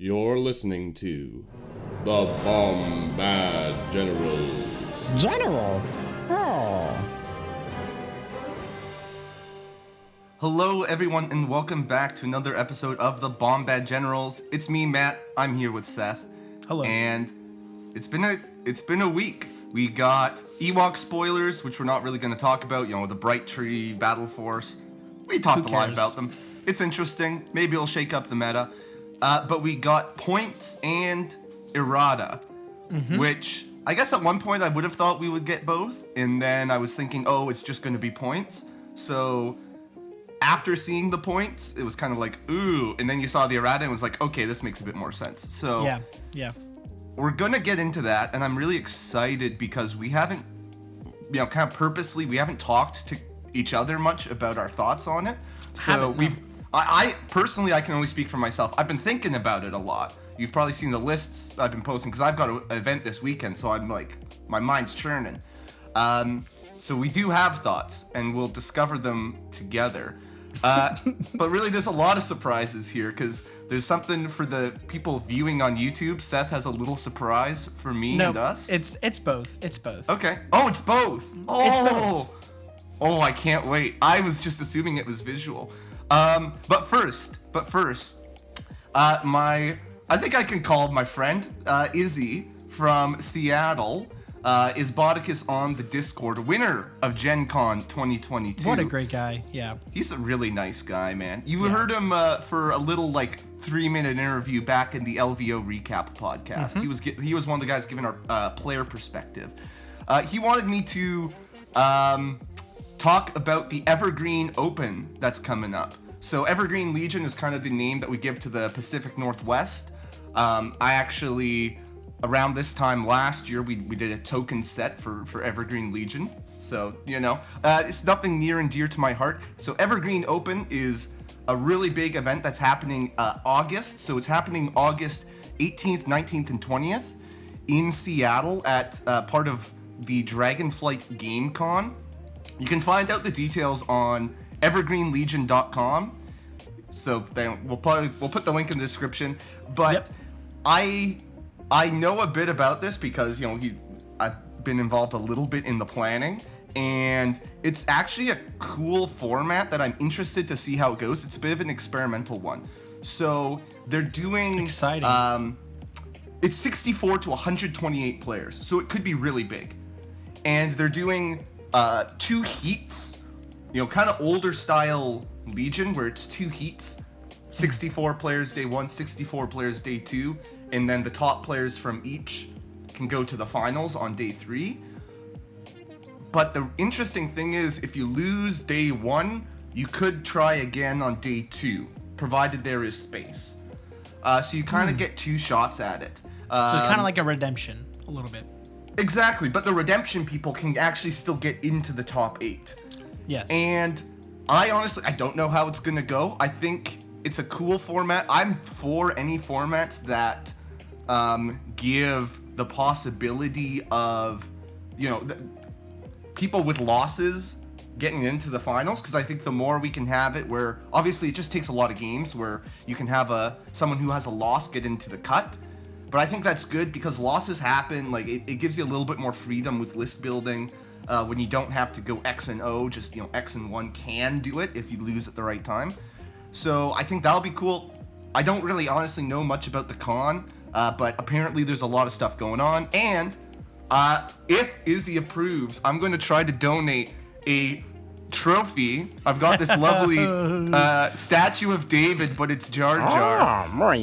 You're listening to the Bombad Generals. General? Oh. Hello, everyone, and welcome back to another episode of the Bombad Generals. It's me, Matt. I'm here with Seth. Hello. And it's been a week. We got Ewok spoilers, which we're not really going to talk about. You know, the Bright Tree, Battle Force. We talked a lot about them. It's interesting. Maybe it'll shake up the meta. But we got points and errata, which I guess at one point I would have thought we would get both. And then I was thinking, oh, it's just going to be points. So after seeing the points, it was kind of like, ooh. And then you saw the errata and it was like, okay, this makes a bit more sense. So yeah. We're going to get into that. And I'm really excited because we haven't, kind of purposely, we haven't talked to each other much about our thoughts on it. So I personally, I can only speak for myself. I've been thinking about it a lot. You've probably seen the lists I've been posting because I've got an event this weekend, so I'm like, my mind's churning. So we do have thoughts, and we'll discover them together. But really, there's a lot of surprises here because there's something for the people viewing on YouTube. Seth has a little surprise for me and us. It's both. It's both. Okay. Oh, it's both. Oh, I can't wait. I was just assuming it was visual. But first, I think I can call my friend, Izzy from Seattle, is Bodicus on the Discord, winner of Gen Con 2022. What a great guy, yeah. He's a really nice guy, man. You heard him for a little, 3-minute interview back in the LVO recap podcast. He was one of the guys giving our player perspective. He wanted me to talk about the Evergreen Open that's coming up. So Evergreen Legion is kind of the name that we give to the Pacific Northwest. I actually, around this time last year, we did a token set for Evergreen Legion. So, it's nothing near and dear to my heart. So Evergreen Open is a really big event that's happening August. So it's happening August 18th, 19th, and 20th in Seattle at part of the Dragonflight Game Con. You can find out the details on evergreenlegion.com. So we'll put the link in the description. But I know a bit about this because I've been involved a little bit in the planning, and it's actually a cool format that I'm interested to see how it goes. It's a bit of an experimental one. So they're doing exciting. It's 64 to 128 players, so it could be really big. And they're doing 2 heats. Kind of older style Legion where it's 2 heats, 64 players day 1, 64 players day 2, and then the top players from each can go to the finals on day 3. But the interesting thing is, if you lose day 1, you could try again on day 2, provided there is space. So you kind of get 2 shots at it. So it's kind of like a redemption, a little bit. Exactly, but the redemption people can actually still get into the top 8. Yes. And I don't know how it's going to go. I think it's a cool format. I'm for any formats that give the possibility of, people with losses getting into the finals, because I think the more we can have it where, obviously it just takes a lot of games where you can have someone who has a loss get into the cut. But I think that's good because losses happen. It gives you a little bit more freedom with list building. When you don't have to go X and O, just, X and 1 can do it if you lose at the right time. So I think that'll be cool. I don't really honestly know much about the con, but apparently there's a lot of stuff going on. And if Izzy approves, I'm going to try to donate a trophy. I've got this lovely statue of David, but it's Jar Jar. Oh, moi.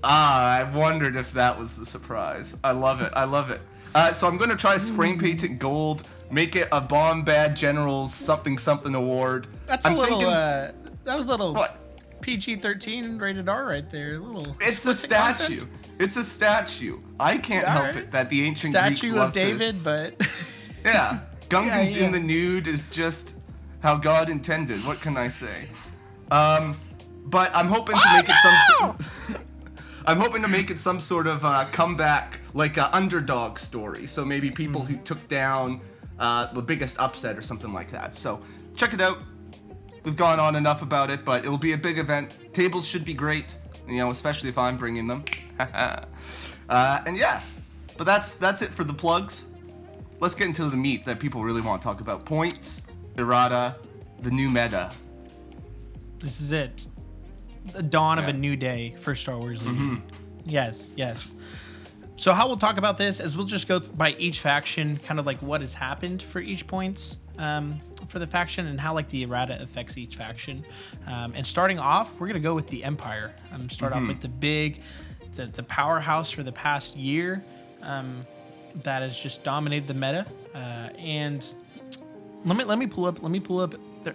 I wondered if that was the surprise. I love it. So I'm going to try to spray paint it gold, make it a Bombad Generals something award. That was a little what? PG-13 rated R right there. It's a statue. Content. It's a statue. I can't help it that the ancient Greeks loved statue of David, but yeah, Gungans in the nude is just how God intended. What can I say? But I'm hoping to make it I'm hoping to make it some sort of comeback, like an underdog story. So maybe people who took down the biggest upset or something like that. So check it out. We've gone on enough about it, but it'll be a big event. Tables should be great. especially if I'm bringing them. And yeah, but that's it for the plugs. Let's get into the meat that people really want to talk about. Points, errata, the new meta. This is it. The dawn of a new day for Star Wars Legion. Yes. So how we'll talk about this is we'll just go by each faction, kind of like what has happened for each points for the faction and how like the errata affects each faction. And starting off, we're gonna go with the Empire. Start off with the powerhouse for the past year that has just dominated the meta. And let me pull up.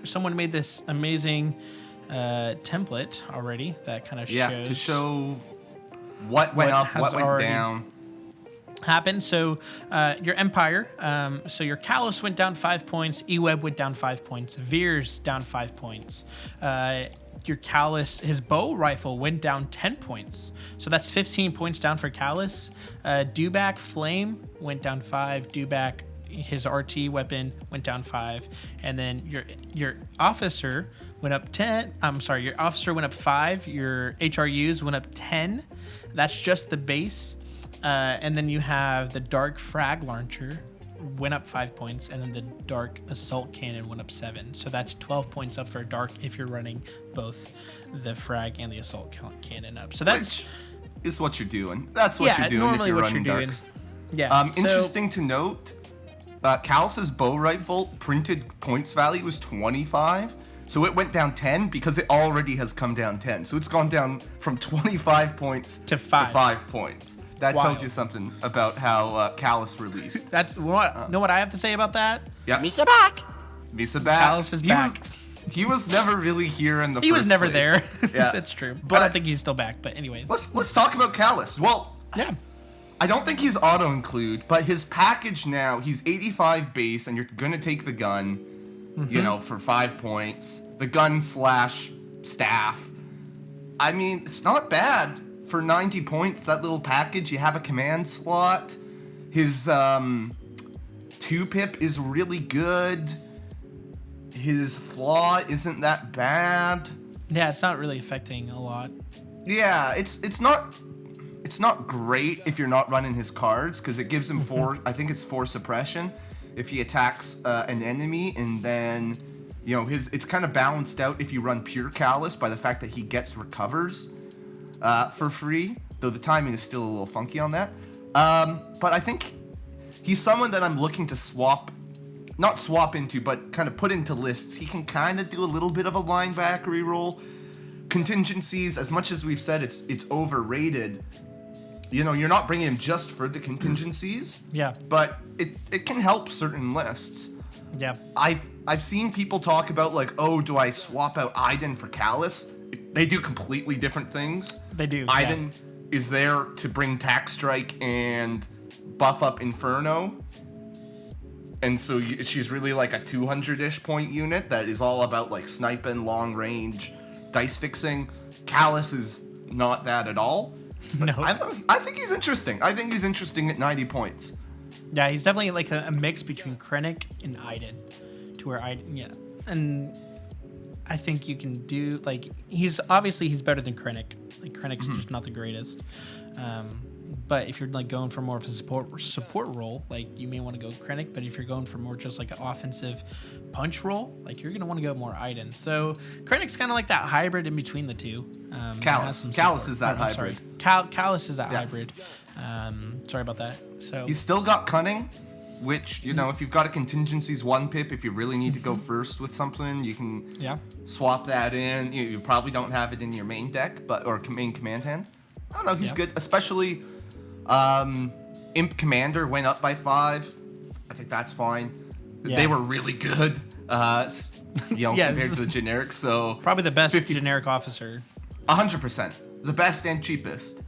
Someone made this amazing template already that kind of shows to show what went up, what went down. Happened. So your Empire, so your Callus went down 5 points, E-Web went down 5 points, Veers down 5 points. Your Callus, his bow rifle went down 10 points. So that's 15 points down for Callus. Dewback Flame went down 5. Dewback, his RT weapon went down 5. And then your officer went up 10. Your officer went up 5. Your HRUs went up 10. That's just the base. And then you have the Dark Frag Launcher went up 5 points, and then the Dark Assault Cannon went up 7. So that's 12 points up for Dark if you're running both the Frag and the Assault Cannon up. So that's is what you're doing. That's what you're doing if you're running Darks. Yeah. Interesting to note, Callus's bow rifle printed points value was 25. So it went down 10 because it already has come down 10. So it's gone down from 25 points to 5 points. That tells you something about how Callus released. That's know what I have to say about that? Yeah. Misa back. Callus is back. He was never really here in the He first was never place. there. Yeah. That's true. But I don't think he's still back. But anyways. Let's talk about Callus. Well, yeah. I don't think he's auto-include, but his package now, he's 85 base, and you're going to take the gun, for 5 points. The gun / staff. I mean, it's not bad. For 90 points, that little package, you have a command slot. His 2-pip is really good. His flaw isn't that bad. Yeah, it's not really affecting a lot. Yeah, it's not great if you're not running his cards, because it gives him 4 suppression if he attacks an enemy, and then it's kind of balanced out if you run pure Callus by the fact that he gets recovers for free, though the timing is still a little funky on that. But I think he's someone that I'm looking to not swap into, but kind of put into lists. He can kind of do a little bit of a linebacker reroll. Contingencies, as much as we've said it's overrated, you're not bringing him just for the contingencies. Yeah. But it can help certain lists. Yeah. I've seen people talk about like, oh, do I swap out Iden for Callus? They do completely different things. They do. Iden is there to bring Tax Strike and buff up Inferno. And so she's really like a 200-ish point unit that is all about like sniping, long range, dice fixing. Callus is not that at all. No. I think he's interesting. I think he's interesting at 90 points. Yeah, he's definitely like a mix between Krennic and Iden. To where Iden, and I think you can do like he's better than Krennic. Like Krennic's just not the greatest. But if you're like going for more of a support role, like you may want to go Krennic. But if you're going for more just like an offensive punch role, like you're gonna want to go more Iden. So Krennic's kind of like that hybrid in between the two. Callus is that hybrid. Callus is that hybrid. Sorry about that. So he's still got cunning, which if you've got a contingencies 1-pip, if you really need to go first with something, you can swap that in. You probably don't have it in your main deck, or main command hand. I don't know, he's good, especially Imp Commander went up by 5. I think that's fine. Yeah. They were really good, compared to the generic. So probably the best generic officer. 100%, the best and cheapest.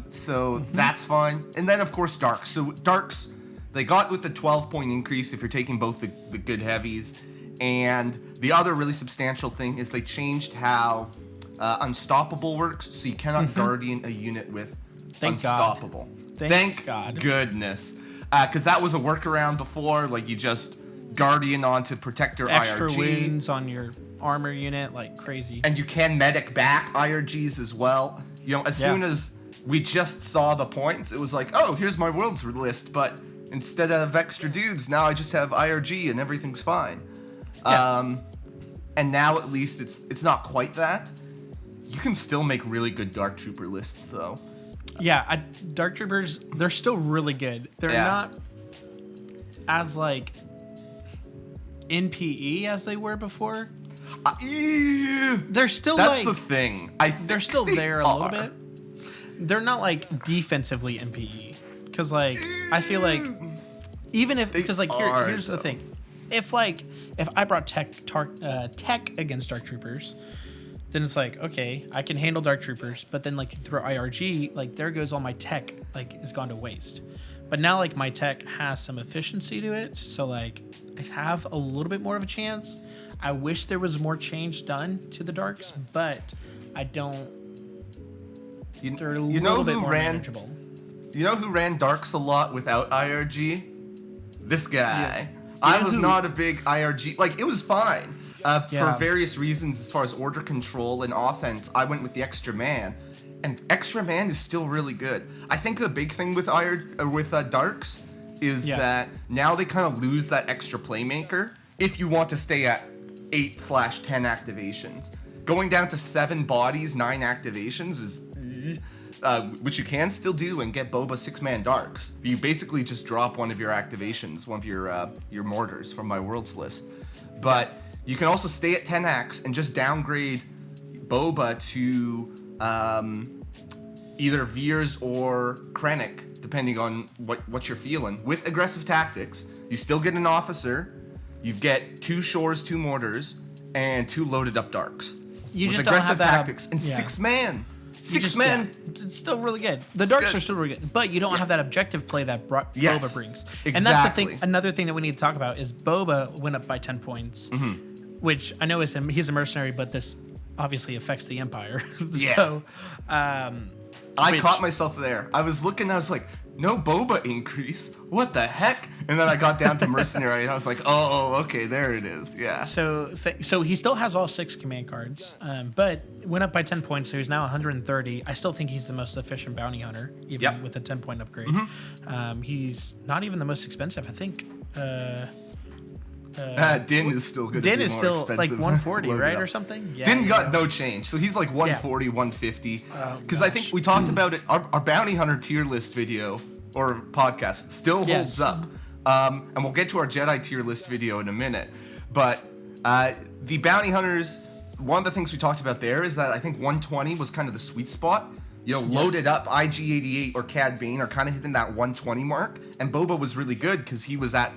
So that's fine. And then of course Darks. So Darks, they got with the 12-point increase if you're taking both the good heavies. And the other really substantial thing is they changed how Unstoppable works, so you cannot Guardian a unit with Unstoppable. Thank God. Goodness. Because that was a workaround before, like you just Guardian on to protect your extra IRG. wins on your armor unit, like crazy. And you can medic back IRGs as well. You know, as soon as we just saw the points, it was like, oh, here's my worlds list, but instead of extra dudes, now I just have IRG and everything's fine. Yeah. And now at least it's not quite that. You can still make really good Dark Trooper lists, though. Yeah, Dark Troopers, they're still really good. They're not as, like, NPE as they were before. They're still, That's the thing. They're still there a little bit. They're not, like, defensively NPE. Because, like, I feel like, even if, because, like, here's the thing. If I brought tech against Dark Troopers, then it's like, okay, I can handle Dark Troopers, but then, like, you throw IRG, like, there goes all my tech, like, is gone to waste. But now, like, my tech has some efficiency to it, so, like, I have a little bit more of a chance. I wish there was more change done to the Darks, but I don't. They're a little bit more manageable. You know who ran Darks a lot without IRG? This guy. Yeah. I was not a big IRG. Like, it was fine. For various reasons, as far as order control and offense, I went with the extra man, and extra man is still really good. I think the big thing with Darks is that now they kind of lose that extra playmaker if you want to stay at 8/10 activations. Going down to 7 bodies, 9 activations is, which you can still do and get Boba 6-man Darks. You basically just drop one of your activations, one of your mortars from my worlds list, but. You can also stay at 10 acts and just downgrade Boba to either Veers or Krennic, depending on what you're feeling. With aggressive tactics, you still get an officer, you get 2 shores, 2 mortars, and 2 loaded up darks. You with just aggressive don't have tactics and 6 man. 6 men. Yeah, it's still really good. The Darks are still really good, but you don't have that objective play that Boba brings. Exactly. And that's the thing. Another thing that we need to talk about is Boba went up by 10 points. Which I know he's a mercenary, but this obviously affects the Empire. So, I caught myself there. I was looking, I was like, no Boba increase? What the heck? And then I got down to mercenary, and I was like, oh, okay, there it is. Yeah. So he still has all 6 command cards, but went up by 10 points, so he's now 130. I still think he's the most efficient bounty hunter, even with a 10-point upgrade. He's not even the most expensive. I think. Din is still good. Din is still expensive. like 140, right, or something. Yeah, Din got no change, so he's like 140, 150. Because I think we talked about it. Our bounty hunter tier list video or podcast still holds up, and we'll get to our Jedi tier list video in a minute. But the bounty hunters, one of the things we talked about there is that I think 120 was kind of the sweet spot. You know, loaded up IG-88 or Cad Bane are kind of hitting that 120 mark, and Boba was really good because he was at.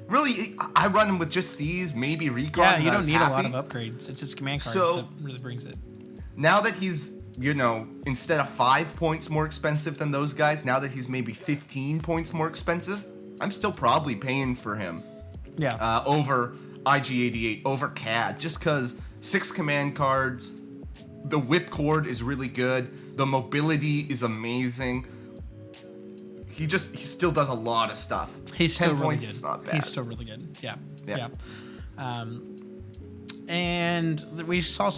Really, I run him with just C's, maybe recon. Yeah, you don't need a lot of upgrades. It's his command cards that really brings it. Now that he's, instead of 5 points more expensive than those guys, now that he's maybe 15 points more expensive, I'm still probably paying for him. Yeah. Over IG-88, over CAD, just because 6 command cards, the whip cord is really good, the mobility is amazing. He still does a lot of stuff. He's 10 still really points good. is not bad. He's still really good. Yeah. And we saw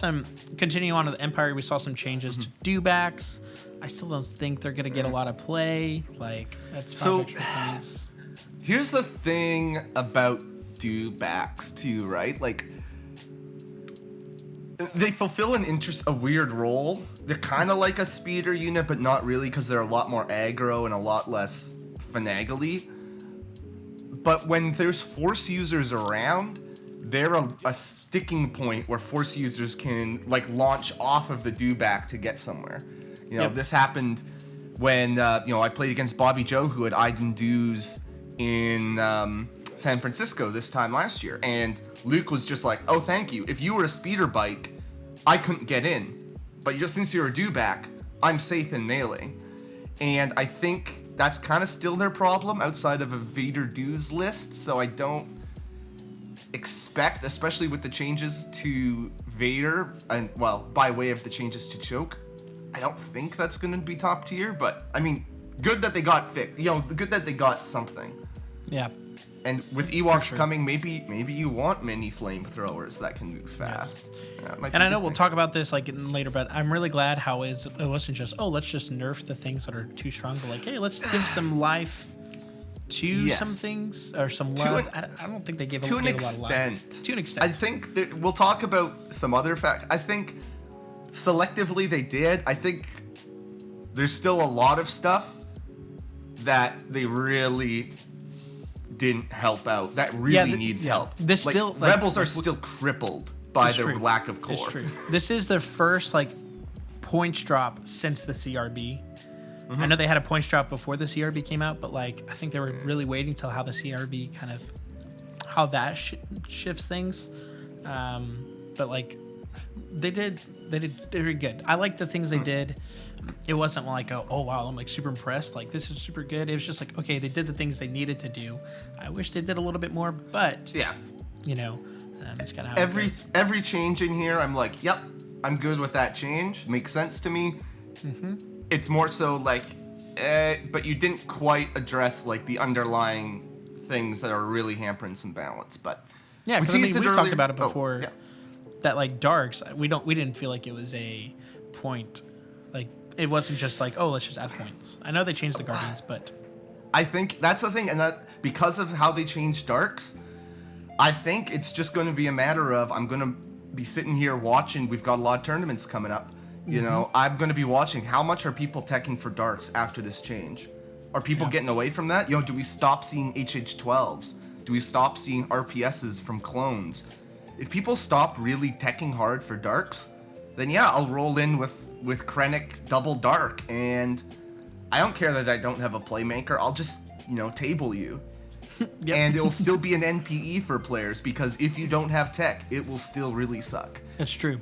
continuing on to the Empire, we saw some changes to dewbacks. I still don't think they're going to get a lot of play. Like, that's 5 extra points. Here's the thing about dewbacks too, right? Like, they fulfill a weird role. They're kind of like a speeder unit, but not really, because they're a lot more aggro and a lot less finagly. But when there's Force users around, they're a sticking point where Force users can like launch off of the dewback to get somewhere. This happened when I played against Bobby Joe, who had Iden Dews in San Francisco this time last year, and Luke was just like, oh, thank you. If you were a speeder bike, I couldn't get in. But since you're a dewback, I'm safe in melee. And I think that's kind of still their problem outside of a Vader Dews list. So I don't expect, especially with the changes to Vader, and by way of the changes to Choke, I don't think that's going to be top tier. But I mean, good that they got fixed. Good that they got something. Yeah. And with Ewoks coming, maybe you want mini flamethrowers that can move fast. Yes. And I know we'll talk about this like later, but I'm really glad how it wasn't just, let's just nerf the things that are too strong, but like, hey, let's give some life to some things or some love. I don't think they gave a lot of life. To an extent. I think we'll talk about some other facts. I think selectively they did. I think there's still a lot of stuff that they really didn't help out. That really needs help. This Rebels are still crippled by their lack of core. It's true. This is their first points drop since the CRB. Mm-hmm. I know they had a points drop before the CRB came out, but I think they were really waiting till how the CRB how that shifts things. But they did very good. I like the things they did. It wasn't oh wow, I'm super impressed. This is super good. It was just okay, they did the things they needed to do. I wish they did a little bit more, but it's kind of how every change in here, I'm yep, I'm good with that change. Makes sense to me. Mm-hmm. It's more so but you didn't quite address the underlying things that are really hampering some balance. But yeah, because we've talked about it before. That darks, we didn't feel like it was a point. It wasn't just let's just add points. I know they changed the Guardians, but I think that's the thing, and that because of how they changed darks, I think it's just going to be a matter of I'm going to be sitting here watching. We've got a lot of tournaments coming up. You know, I'm going to be watching how much are people teching for darks after this change. Are people getting away from that? Do we stop seeing HH12s? Do we stop seeing RPSs from clones? If people stop really teching hard for darks, then I'll roll in with Krennic double dark, and I don't care that I don't have a playmaker. I'll just table you. Yep. And it'll still be an NPE for players, because if you don't have tech, it will still really suck. That's true.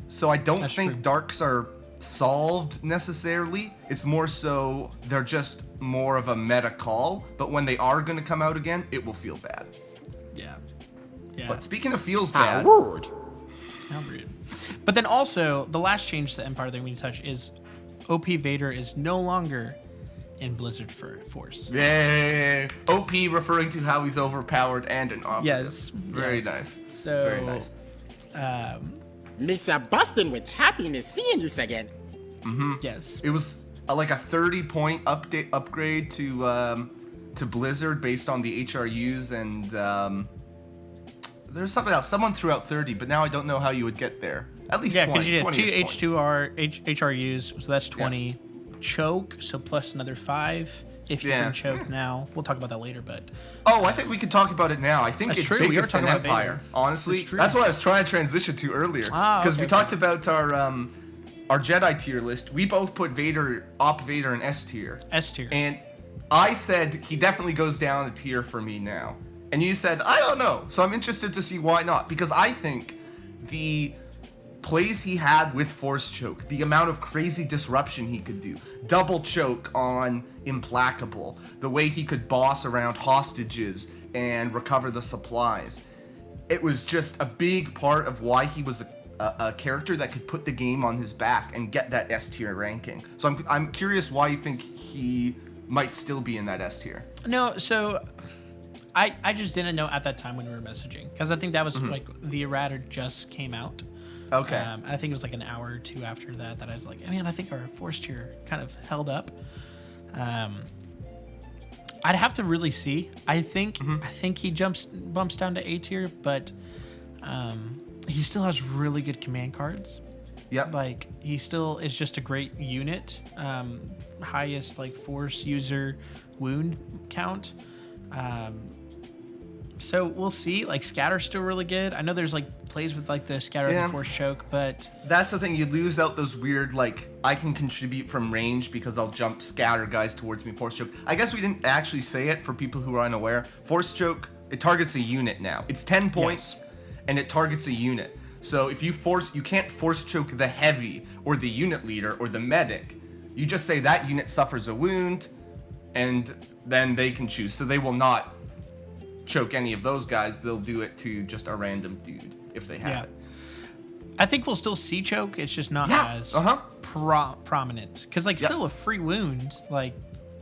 So I don't think darks are solved necessarily. It's more so they're just more of a meta call, but when they are going to come out again, it will feel bad. Yeah. But speaking of feels bad, how rude. But then also the last change to Empire that we need to touch is OP Vader is no longer in Blizzard Force. Yay! OP referring to how he's overpowered and an operative. Yes. Very nice. So very nice. Mr. Bustin with happiness seeing you again. Mm-hmm. Yes. It was a 30-point upgrade to Blizzard based on the HRUs, and there's something else. Someone threw out 30, but now I don't know how you would get there. At least 20. Yeah, because you did 2 H2R HRUs, so that's 20. Yeah. Choke, so plus another 5. If you can choke now. We'll talk about that later, but... I think we could talk about it now. I think it's true. biggest in Empire. Honestly, that's what I was trying to transition to earlier. Because we talked about our Jedi tier list. We both put Op Vader in S tier. S tier. And I said he definitely goes down a tier for me now. And you said, I don't know. So I'm interested to see why not. Because I think the plays he had with Force Choke, the amount of crazy disruption he could do, double choke on Implacable, the way he could boss around hostages and recover the supplies. It was just a big part of why he was a character that could put the game on his back and get that S tier ranking. So I'm curious why you think he might still be in that S tier. No, so... I just didn't know at that time when we were messaging, because I think that was the errata just came out. Okay. I think it was an hour or two after that I was I think our Force tier kind of held up. I'd have to really see. I think he bumps down to A tier, but he still has really good command cards. Yep. He still is just a great unit. Highest Force user wound count. So we'll see. Scatter's still really good. I know there's plays with the scatter and Force Choke, but that's the thing. You lose out those weird I can contribute from range because I'll jump scatter guys towards me. Force Choke. I guess we didn't actually say it for people who are unaware. Force Choke, it targets a unit now. It's 10 points and it targets a unit. So if you can't Force Choke the heavy or the unit leader or the medic. You just say that unit suffers a wound, and then they can choose. So they will not choke any of those guys. They'll do it to just a random dude if they have it. I think we'll still see choke. It's just not as prominent, because Yep. still a free wound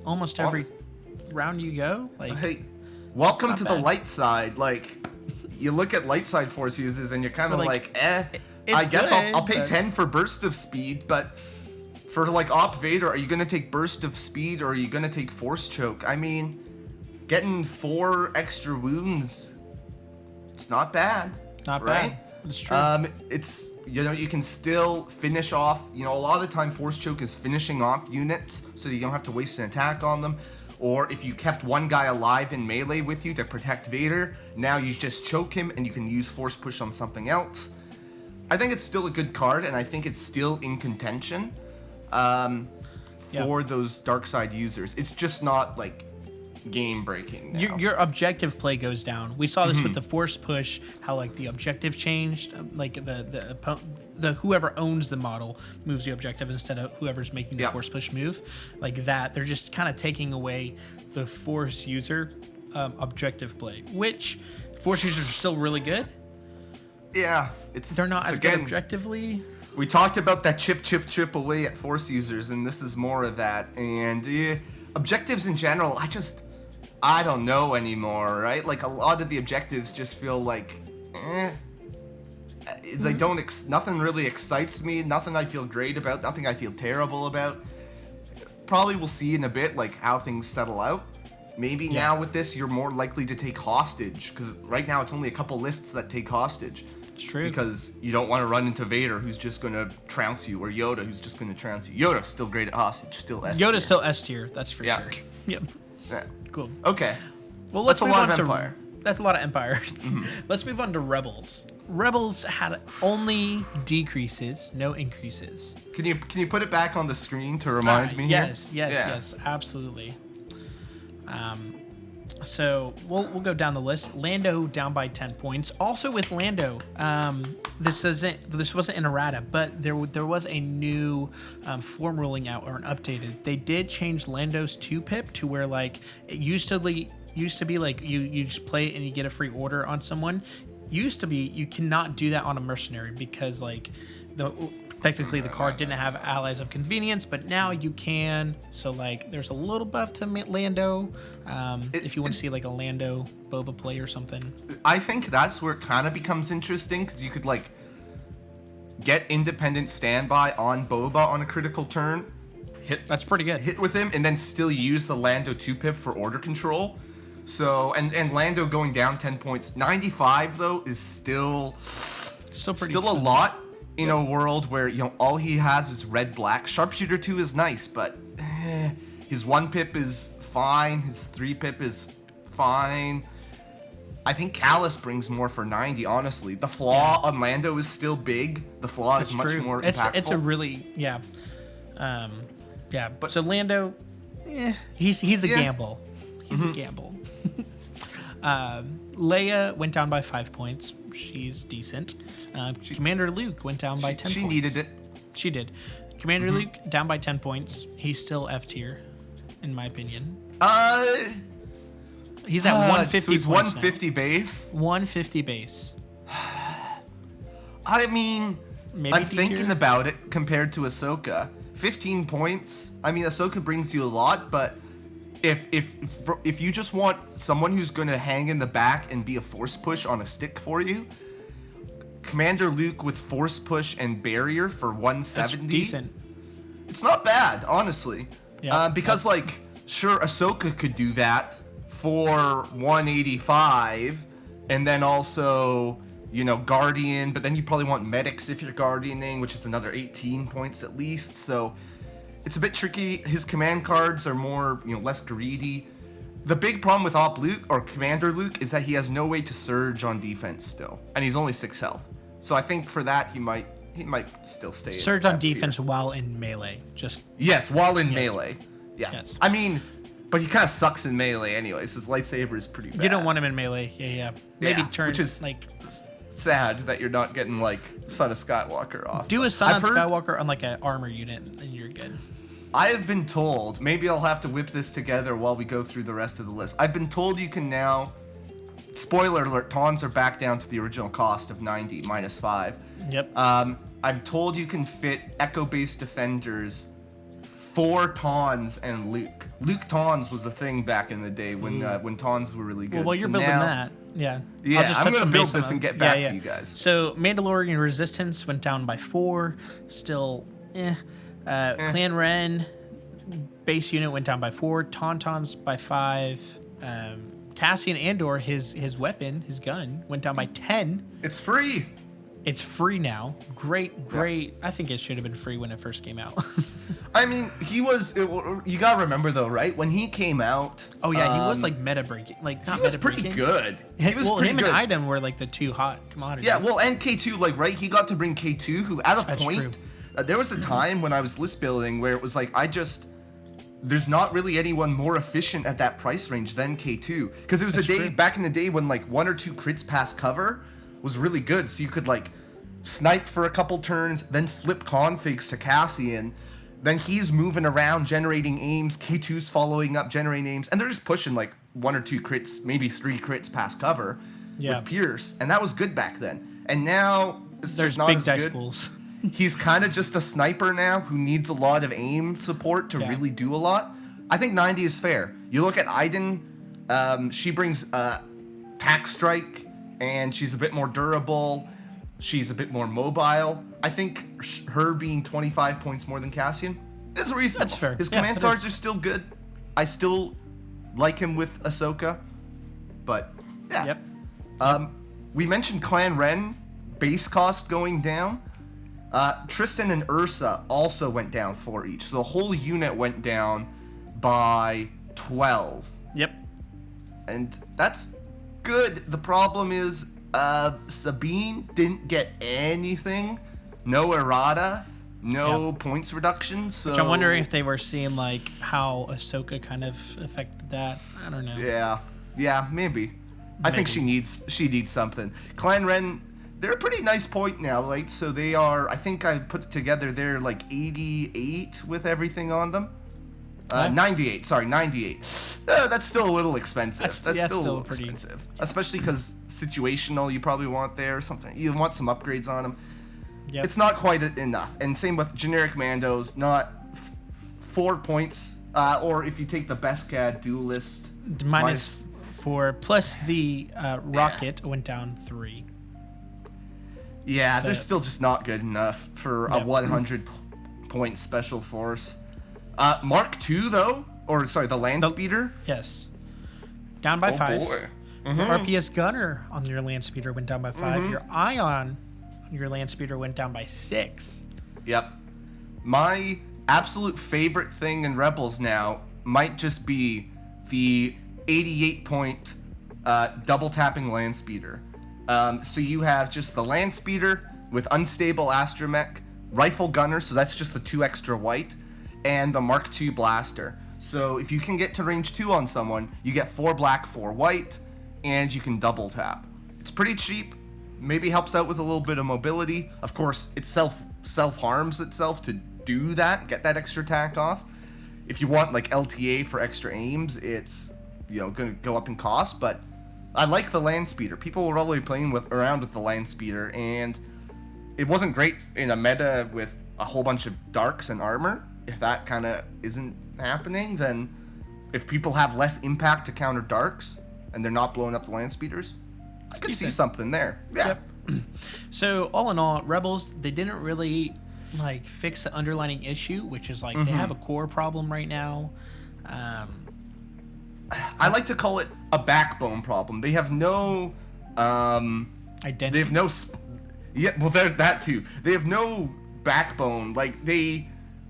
almost every round you go. welcome to the bad. light side. Like, you look at light side force users and you're kind of like, it's I guess good, I'll pay but- 10 for burst of speed, but for like Op Vader, are you gonna take burst of speed or are you gonna take force choke? I mean, getting 4 extra wounds, it's not bad. Not right? bad. It's true. It's, you know, you can still finish off, you know, a lot of the time force choke is finishing off units so you don't have to waste an attack on them. Or if you kept one guy alive in melee with you to protect Vader, now you just choke him and you can use force push on something else. I think it's still a good card, and I think it's still in contention for those dark side users. It's just not like game breaking now. Your objective play goes down. We saw this with the force push, how like the objective changed, like the whoever owns the model moves the objective instead of whoever's making the force push move. Like that, they're just kind of taking away the force user objective play, which force users are still really good. Yeah, They're not it's as again, good objectively. We talked about that chip away at force users, and this is more of that. And objectives in general, I don't know anymore, right? Like a lot of the objectives just feel like, they don't. Nothing really excites me. Nothing I feel great about. Nothing I feel terrible about. Probably we'll see in a bit, like how things settle out. Maybe now with this, you're more likely to take hostage, because right now it's only a couple lists that take hostage. It's true. Because you don't want to run into Vader, who's just going to trounce you, or Yoda, who's just going to trounce you. Yoda's still great at hostage, still S tier. Yoda's still S tier, that's for sure. Yep. Yeah. Cool. Okay. Well, let's That's a move lot on of to Empire. That's a lot of Empire. Let's move on to Rebels. Rebels had only decreases, no increases. Can you put it back on the screen to remind me? Yes, here? yes, absolutely. So we'll go down the list. Lando down by 10 points. Also with Lando, this wasn't an errata, but there was a new form ruling out, or an updated. They did change Lando's 2-pip to where like it used to be like you just play it and you get a free order on someone. Used to be you cannot do that on a mercenary because like technically the card didn't have allies of convenience, but now you can. So like there's a little buff to Lando if you want to see like a Lando Boba play or something. I think that's where it kind of becomes interesting, because you could like get independent standby on Boba on a critical turn, That's pretty good. hit with him, and then still use the Lando 2-pip for order control. So and Lando going down 10 points. 95 though is still pretty a lot in a world where, you know, all he has is red-black. Sharpshooter 2 is nice, but his 1-pip is fine. His 3-pip is fine. I think Callus brings more for 90, honestly. The flaw on Lando is still big. The flaw is much more impactful. It's a really, but so Lando, he's a gamble. He's a gamble. Leia went down by 5 points. She's decent. Commander Luke went down by 10 points. She needed it. She did. Commander Luke down by 10 points. He's still F tier, in my opinion. He's at 150 so he's points 150 base? 150 base. I mean, Maybe I'm D thinking tier? about it compared to Ahsoka. 15 points. I mean, Ahsoka brings you a lot, but if you just want someone who's going to hang in the back and be a force push on a stick for you, Commander Luke with force push and barrier for 170. That's decent. It's not bad, honestly. Yeah, because like, sure, Ahsoka could do that for 185, and then also, you know, Guardian, but then you probably want medics if you're Guardianing, which is another 18 points at least. So it's a bit tricky. His command cards are more, you know, less greedy. The big problem with Op Luke or Commander Luke is that he has no way to surge on defense still, and he's only 6 health. So I think for that he might still stay. Surge at on F tier. defense while in melee. Yes, while in melee. Yeah. Yes. I mean, but he kind of sucks in melee anyways. His lightsaber is pretty bad. You don't want him in melee. Yeah. Maybe turn which is like sad that you're not getting like Son of Skywalker off. do a But Son I've of heard- Skywalker on like an armor unit, and you're good. I have been told, maybe I'll have to whip this together while we go through the rest of the list. I've been told you can now, spoiler alert, Tawns are back down to the original cost of 90 minus 5. Yep. I'm told you can fit Echo-based defenders 4 Tawns and Luke. Luke Tawns was a thing back in the day when Tawns were really good. Well, you're building that. Yeah. Yeah, I'm going to build this and get back to you guys. So Mandalorian Resistance went down by 4. Still, Clan Ren base unit went down by 4. Tauntauns by 5. Cassian Andor, his weapon, his gun, went down by 10. It's free. It's free now. Great. Yeah. I think it should have been free when it first came out. I mean, you gotta remember though, right? When he came out. Oh yeah, he was like meta breaking, like not meta breaking. He was pretty good. He was well, pretty him good. and Iden were like the 2 hot commodities. Yeah, well, and K2, like, right? He got to bring K2, who at a That's point, there was a time when I was list building where it was like, there's not really anyone more efficient at that price range than K2. Because it was back in the day when like 1 or 2 crits past cover was really good. So you could like snipe for a couple turns, then flip configs to Cassian. Then he's moving around, generating aims. K2's following up, generating aims. And they're just pushing like 1 or 2 crits, maybe 3 crits past cover with Pierce. And that was good back then. And now it's There's just not big as dice good. pools. He's kind of just a sniper now who needs a lot of aim support to really do a lot. I think 90 is fair. You look at Iden, she brings tack strike, and she's a bit more durable. She's a bit more mobile. I think her being 25 points more than Cassian is reasonable. That's fair. His command cards are still good. I still like him with Ahsoka, but yeah. Yep. We mentioned Clan Ren base cost going down. Tristan and Ursa also went down 4 each, so the whole unit went down by 12. Yep. And that's good. The problem is Sabine didn't get anything. No errata. No points reduction. So Which I'm wondering if they were seeing like how Ahsoka kind of affected that. I don't know. Yeah, maybe. I think she needs something. Clan Ren, they're a pretty nice point now, right? So they are, I think I put together, they're like 88 with everything on them. 98, sorry, 98. That's still a little expensive. That's still a little expensive. Especially because situational, you probably want there or something. You want some upgrades on them. Yep. It's not quite enough. And same with generic Mandos, not 4 points. Or if you take the best CAD duelist. Minus 4, plus the rocket went down 3. Yeah, they're still just not good enough for a 100 point special force. Mark II though, or sorry, the land speeder. Yes, down by 5. Boy. RPS gunner on your land speeder went down by 5. Your ion on your land speeder went down by 6. Yep. My absolute favorite thing in Rebels now might just be the 88 point double tapping land speeder. So you have just the land speeder with unstable astromech, rifle gunner, so that's just the 2 extra white, and the Mark II blaster. So if you can get to range 2 on someone, you get 4 black, 4 white, and you can double tap. It's pretty cheap, maybe helps out with a little bit of mobility. Of course, it self-harms itself to do that, get that extra attack off. If you want like LTA for extra aims, it's gonna go up in cost, but I like the land speeder. People were already playing around with the land speeder, and it wasn't great in a meta with a whole bunch of darks and armor. If that kind of isn't happening, then if people have less impact to counter darks and they're not blowing up the land speeders, I could see something there. Yeah. Yep. So all in all, Rebels, they didn't really like fix the underlying issue, which is like they have a core problem right now. I like to call it a backbone problem. They have no identity. They have no that too. They have no backbone. Like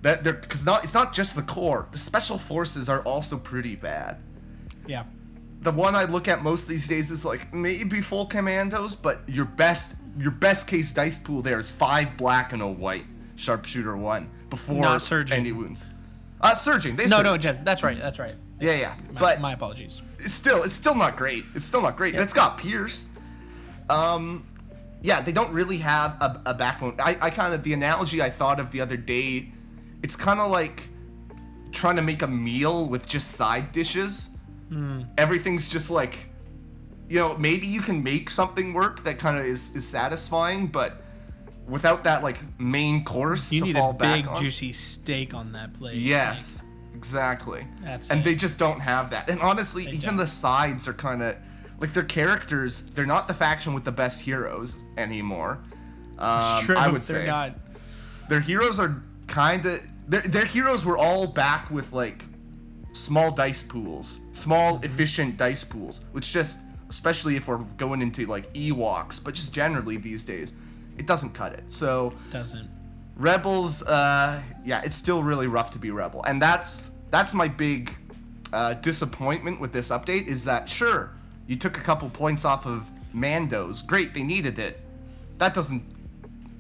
because it's not just the core. The special forces are also pretty bad. Yeah. The one I look at most these days is like maybe full commandos, but your best case dice pool there is 5 black and a white sharpshooter 1 before Not surging. any wounds. Surging. They No, surge. that's right. Yeah. But my apologies. It's still not great. Yep. And it's got Pierce. Yeah, they don't really have a backbone. I kind of, the analogy I thought of the other day, it's kind of like trying to make a meal with just side dishes. Everything's just like, maybe you can make something work that kind of is satisfying, but without that like main course You to need fall a back big on. juicy steak on that plate. Yes, exactly. That's and it. they just don't have that. And honestly, even don't. the sides are kind of like their characters. They're not the faction with the best heroes anymore. True, I would they're say not. their heroes are kind of their heroes were all back with like small dice pools, small efficient dice pools, which just, especially if we're going into like Ewoks, but just generally these days, it doesn't cut it. So Doesn't. Rebels, yeah, it's still really rough to be Rebel, and that's my big disappointment with this update is that sure, you took a couple points off of Mandos, great, they needed it. That doesn't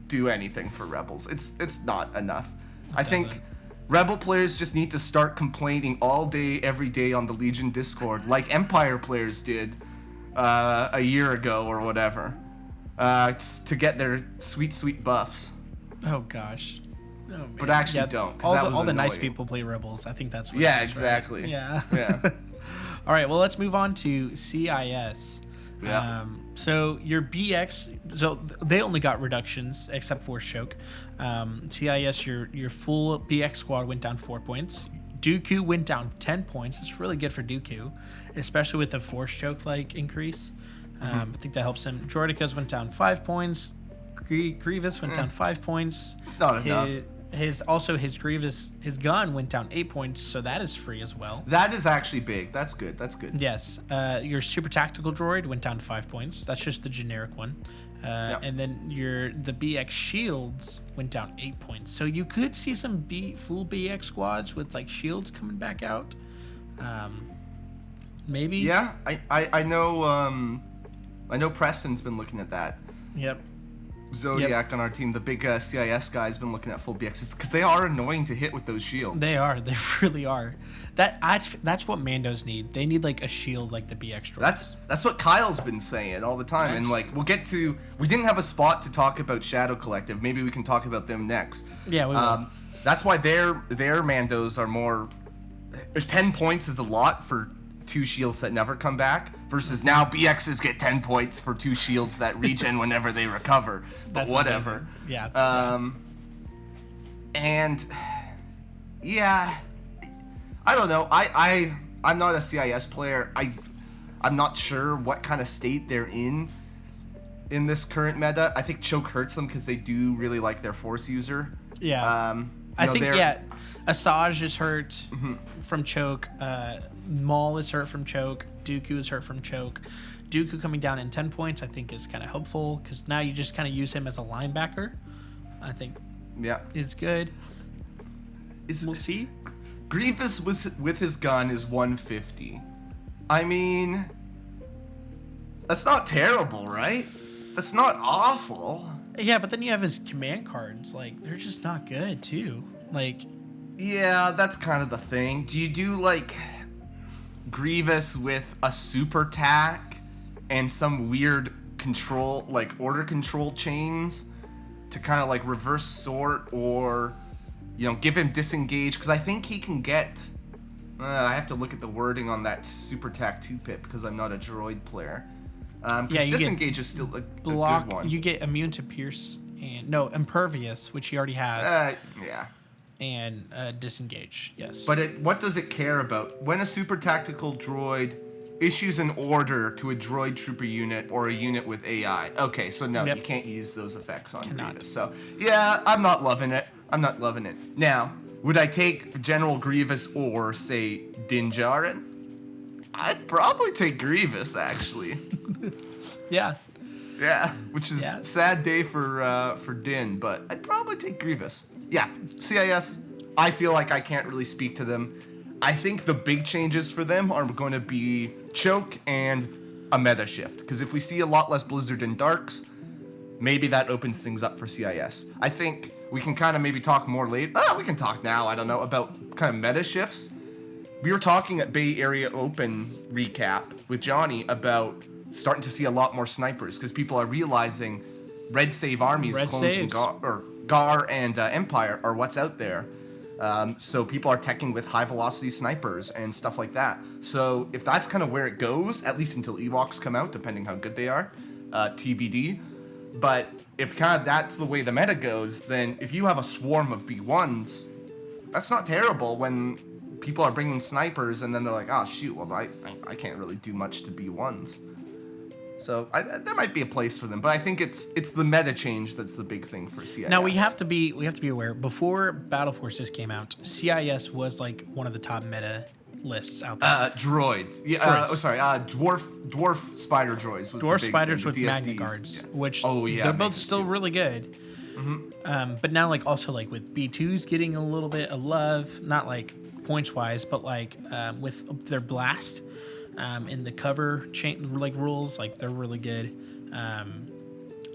do anything for Rebels. It's not enough. I think Rebel players just need to start complaining all day, every day on the Legion Discord, like Empire players did a year ago or whatever, to get their sweet buffs. Oh gosh. Oh, man. But actually don't. 'Cause All that the, was all the nice annoying. people play Rebels. I think that's what Yeah, it is, exactly. Right? Yeah. Yeah. All right, well, let's move on to CIS. Yeah. So your BX, so they only got reductions except for Choke. CIS, your full BX squad went down 4 points. Dooku went down 10 points. It's really good for Dooku, especially with the Force Choke like increase. I think that helps him. Droidekas went down 5 points. Grievous went down 5 points. Not enough. His Grievous, his gun went down 8 points, so that is free as well. That is actually big. That's good. That's good. Yes. Your super tactical droid went down 5 points. That's just the generic one. And then the BX shields went down 8 points. So you could see some full BX squads with like shields coming back out. Maybe. Yeah, I know. I know Preston's been looking at that. Yep. Zodiac on our team, the big CIS guy, has been looking at full BXs because they are annoying to hit with those shields. They are. They really are. That's what Mandos need. They need like a shield like the BX droids. That's what Kyle's been saying all the time. And like we didn't have a spot to talk about Shadow Collective. Maybe we can talk about them next. Yeah, we will. That's why their Mandos are more. 10 points is a lot for 2 shields that never come back, versus now BXs get 10 points for 2 shields that regen whenever they recover. But That's whatever. amazing. Yeah. And yeah, I don't know. I'm not a CIS player. I'm not sure what kind of state they're in this current meta. I think Choke hurts them because they do really like their Force user. Yeah. I think Asajj is hurt from Choke. Maul is hurt from Choke. Dooku is hurt from Choke. Dooku coming down in 10 points, I think, is kind of helpful because now you just kind of use him as a linebacker. I think it's good. We'll see. Grievous with his gun is 150. I mean, that's not terrible, right? That's not awful. Yeah, but then you have his command cards. Like, they're just not good, too. Like, yeah, that's kind of the thing. Do you do, like, Grievous with a super tack and some weird control, like, order control chains to kind of, like, reverse sort or, give him disengage? Because I think he can get... I have to look at the wording on that super tack 2-pip because I'm not a droid player. Because disengage is still a good one. You get immune to pierce and impervious, which he already has. Yeah. And disengage, yes. But what does it care about? When a super tactical droid issues an order to a droid trooper unit or a unit with AI. Okay, so no, you can't use those effects on Grievous. So yeah, I'm not loving it. Now, would I take General Grievous or say Din Djarin? I'd probably take Grievous, actually. Yeah. Yeah, which is a sad day for Din, but I'd probably take Grievous. Yeah, CIS, I feel like I can't really speak to them. I think the big changes for them are going to be Choke and a meta shift. Because if we see a lot less Blizzard and Darks, maybe that opens things up for CIS. I think we can kind of maybe talk more later. We can talk now, I don't know, about kind of meta shifts. We were talking at Bay Area Open recap with Johnny about starting to see a lot more snipers because people are realizing red save armies, clones and Gar and Empire are what's out there. So people are teching with high velocity snipers and stuff like that. So if that's kind of where it goes, at least until Ewoks come out, depending how good they are, TBD. But if kind of that's the way the meta goes, then if you have a swarm of B1s, that's not terrible when people are bringing snipers and then they're like, oh shoot, well I can't really do much to B1s. So there might be a place for them, but I think it's the meta change that's the big thing for CIS. Now we have to be aware. Before Battle Forces came out, CIS was like one of the top meta lists out there. Droids. Yeah. Dwarf spider droids. Was Dwarf the big spiders thing, with the magna DSDs. guards, Yeah. which yeah, they're both makes still too. really good. But now like also like with B2s getting a little bit of love, not like points wise, but like with their blast. In the cover chain like rules, like they're really good.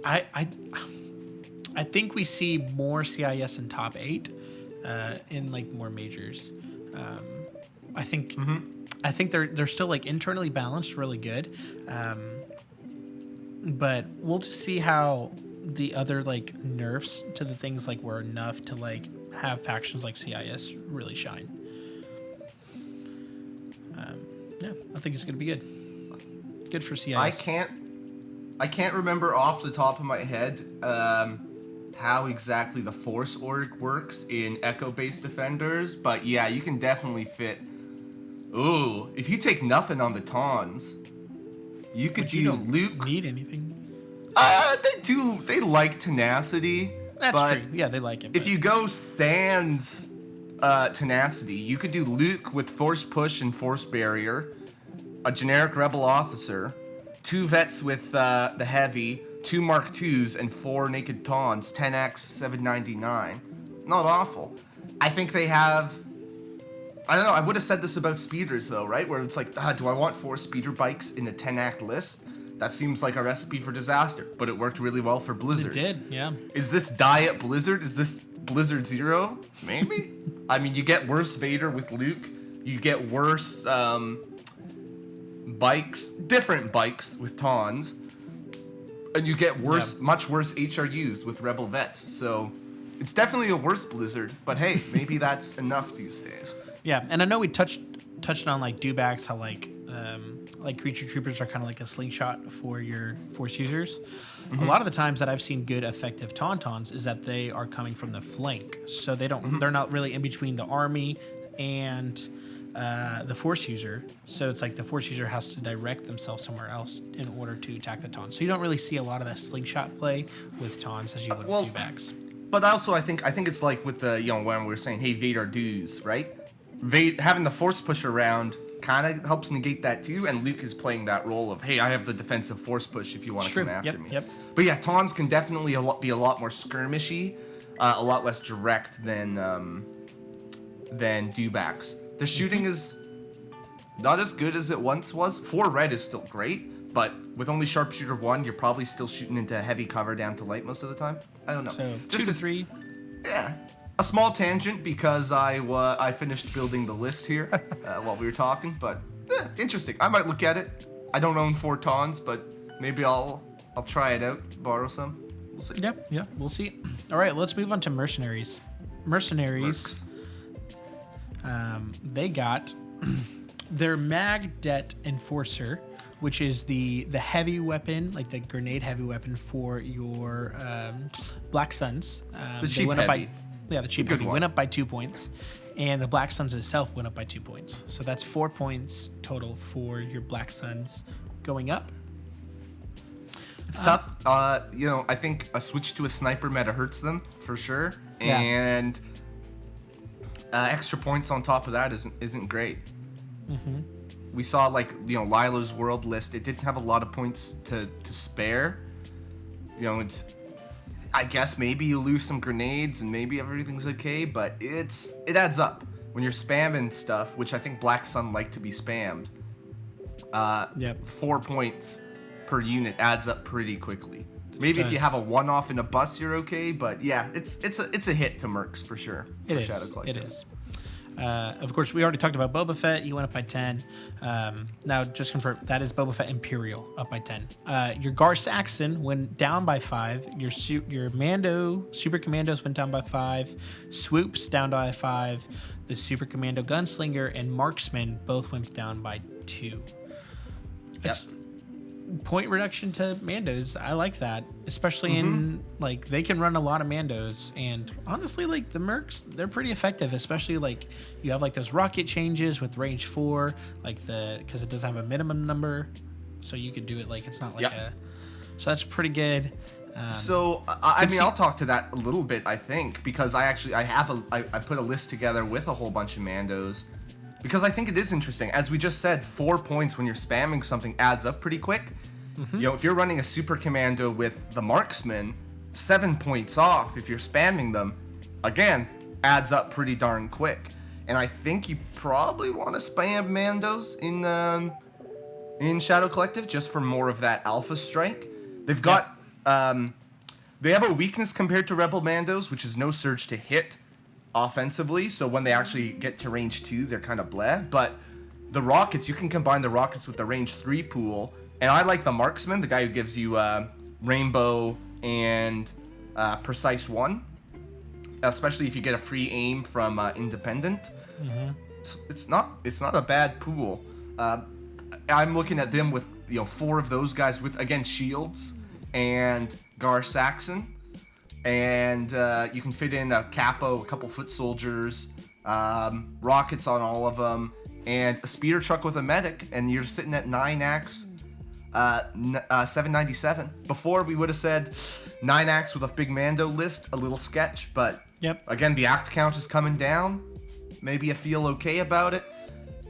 I think we see more CIS in top 8 in like more majors. I think they're still like internally balanced, really good. But we'll just see how the other like nerfs to the things like were enough to like have factions like CIS really shine. Yeah, I think it's gonna be good. Good for CIS. I can't remember off the top of my head how exactly the Force org works in Echo-based defenders, but yeah, you can definitely fit. Ooh, if you take nothing on the Tawns, you could you do don't Luke. need anything. They do. They like tenacity. That's but true. Yeah, they like it. If but- you go Sans tenacity, you could do Luke with Force Push and Force Barrier, a generic Rebel officer, 2 vets with the heavy, 2 Mark IIs, and 4 naked Tawns, 10x 799. Not awful. I think they have. I don't know. I would have said this about speeders though, right? Where it's like, do I want 4 speeder bikes in a 10-act list? That seems like a recipe for disaster, but it worked really well for Blizzard. It did, yeah. Is this Diet Blizzard? Is this Blizzard Zero? Maybe. I mean, you get worse Vader with Luke. You get worse bikes, different bikes with Tawns, and you get worse, much worse HRUs with Rebel Vets. So it's definitely a worse Blizzard. But hey, maybe that's enough these days. Yeah, and I know we touched on like dewbacks, how like creature troopers are kind of like a slingshot for your force users. A lot of the times that I've seen good effective tauntauns is that they are coming from the flank, so they're not really in between the army and the force user. So it's like the force user has to direct themselves somewhere else in order to attack the taunt. So you don't really see a lot of that slingshot play with taunts as you would with dewbacks. But also, I think it's like with the when we were saying, hey, Vader dues, right? Having the force push around kind of helps negate that too, and Luke is playing that role of, hey, I have the defensive force push if you want to come after me. Yep. But yeah, Tawns can definitely be a lot more skirmishy, a lot less direct than dewbacks. The shooting is not as good as it once was. 4 red is still great, but with only sharpshooter 1, you're probably still shooting into heavy cover down to light most of the time. I don't know. So Just 2 to 3. Yeah. A small tangent because I finished building the list here while we were talking, but interesting. I might look at it. I don't own 4 Tawns, but maybe I'll try it out, borrow some. We'll see. Yeah, we'll see. All right, let's move on to Mercenaries. Mercenaries, they got their Mag Det Enforcer, which is the heavy weapon, like the grenade heavy weapon for your Black Suns. The cheap heavy. The cheap heavy went up by 2 points, and the Black Suns itself went up by 2 points. So that's 4 points total for your Black Suns going up. It's tough. I think a switch to a sniper meta hurts them for sure, and extra points on top of that isn't great. Mm-hmm. We saw Lila's world list. It didn't have a lot of points to spare. It's. I guess maybe you lose some grenades and maybe everything's okay, but it adds up when you're spamming stuff, which I think Black Sun like to be spammed. 4 points per unit adds up pretty quickly. Maybe if you have a one-off in a bus, you're okay, but yeah, it's a hit to Mercs for sure. It is. It is. Of course, we already talked about Boba Fett. He went up by 10. Now, just confirm, that is Boba Fett Imperial up by 10. Your Gar Saxon went down by 5. Your Mando Super Commandos went down by 5. Swoops down by 5. The Super Commando Gunslinger and Marksman both went down by 2. Yep. point reduction to Mandos. I like that, especially in like they can run a lot of Mandos, and honestly, like the Mercs, they're pretty effective. Especially like you have like those rocket changes with range 4, like because it doesn't have a minimum number, so you could do it like it's not like so that's pretty good. So I mean, I'll talk to that a little bit, I think, because I put a list together with a whole bunch of Mandos, because I think it is interesting. As we just said, 4 points when you're spamming something adds up pretty quick. You know, if you're running a super commando with the marksman, 7 points off if you're spamming them, again, adds up pretty darn quick. And I think you probably want to spam Mandos in Shadow Collective just for more of that alpha strike. They've got they have a weakness compared to Rebel Mandos, which is no surge to hit offensively. So when they actually get to range 2, they're kind of bleh. But the rockets, you can combine the rockets with the range 3 pool. And I like the marksman, the guy who gives you rainbow and precise 1, especially if you get a free aim from independent. It's not a bad pool. I'm looking at them with 4 of those guys with, again, shields and Gar Saxon, and you can fit in a capo, a couple foot soldiers, rockets on all of them, and a speeder truck with a medic, and you're sitting at 9 axe, 797. Before we would have said 9 axe with a big Mando list, a little sketch, but again, the act count is coming down. Maybe you feel okay about it.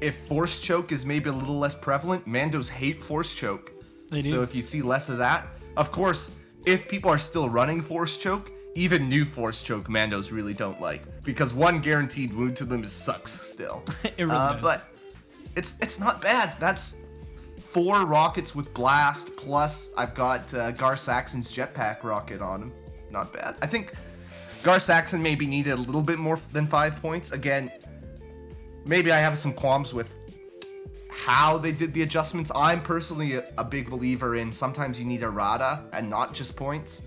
If force choke is maybe a little less prevalent, Mandos hate force choke. They do. So if you see less of that, of course, if people are still running force choke, even new force choke Mandos really don't like, because 1 guaranteed wound to them sucks still. It really does. But it's not bad. That's 4 rockets with blast, plus I've got Gar Saxon's jetpack rocket on him. Not bad. I think Gar Saxon maybe needed a little bit more than 5 points. Again, maybe I have some qualms with how they did the adjustments. I'm personally a big believer in sometimes you need errata and not just points.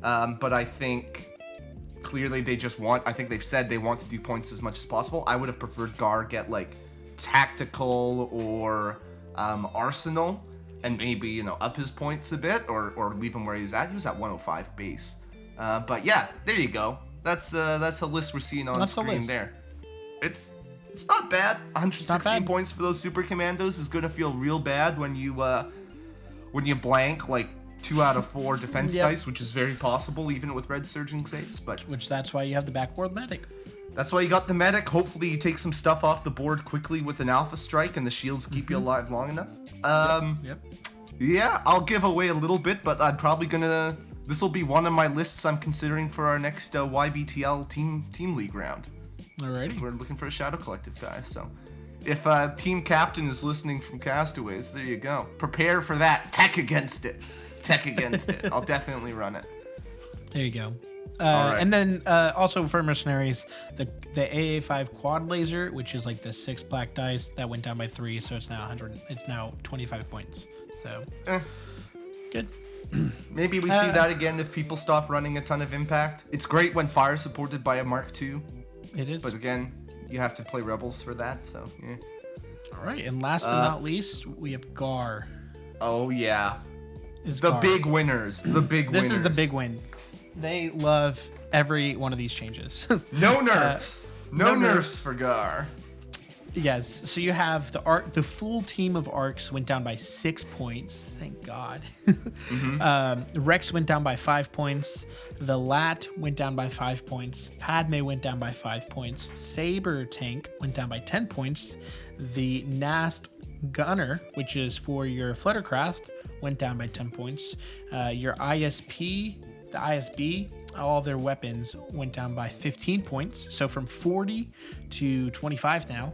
But I think clearly I think they've said they want to do points as much as possible. I would have preferred Gar get like tactical or arsenal and maybe, up his points a bit or leave him where he's at. He was at 105 base. But yeah, there you go. That's a list we're seeing on the screen there. It's not bad. 116 points for those super commandos is gonna feel real bad when you blank like 2 out of 4 defense dice, which is very possible even with red surging saves. But that's why you have the backworld medic. That's why you got the medic. Hopefully you take some stuff off the board quickly with an alpha strike, and the shields keep you alive long enough. Yeah, I'll give away a little bit, but I'm probably gonna. This will be one of my lists I'm considering for our next YBTL team league round. Alrighty. We're looking for a Shadow Collective guy, so if team captain is listening from Castaways, there you go. Prepare for that. Tech against it. I'll definitely run it. There you go. Right. And then also for Mercenaries, the AA5 quad laser, which is like the 6 black dice, that went down by 3, so it's now 100. It's now 25 points. So good. Maybe we see that again if people stop running a ton of impact. It's great when fire supported by a Mark II. It is. But again, you have to play Rebels for that, so yeah. All right, and last but not least, we have Gar. Oh yeah. Gar. Big winners. This is the big win. They love every one of these changes. No nerfs. No nerfs for Gar. Yes. So you have the full team of arcs went down by 6 points. Thank God. Rex went down by 5 points. The Lat went down by 5 points. Padme went down by 5 points. Saber Tank went down by 10 points. The Nast Gunner, which is for your Fluttercraft, went down by 10 points. Your ISP, the ISB, all their weapons went down by 15 points. So from 40 to 25 now.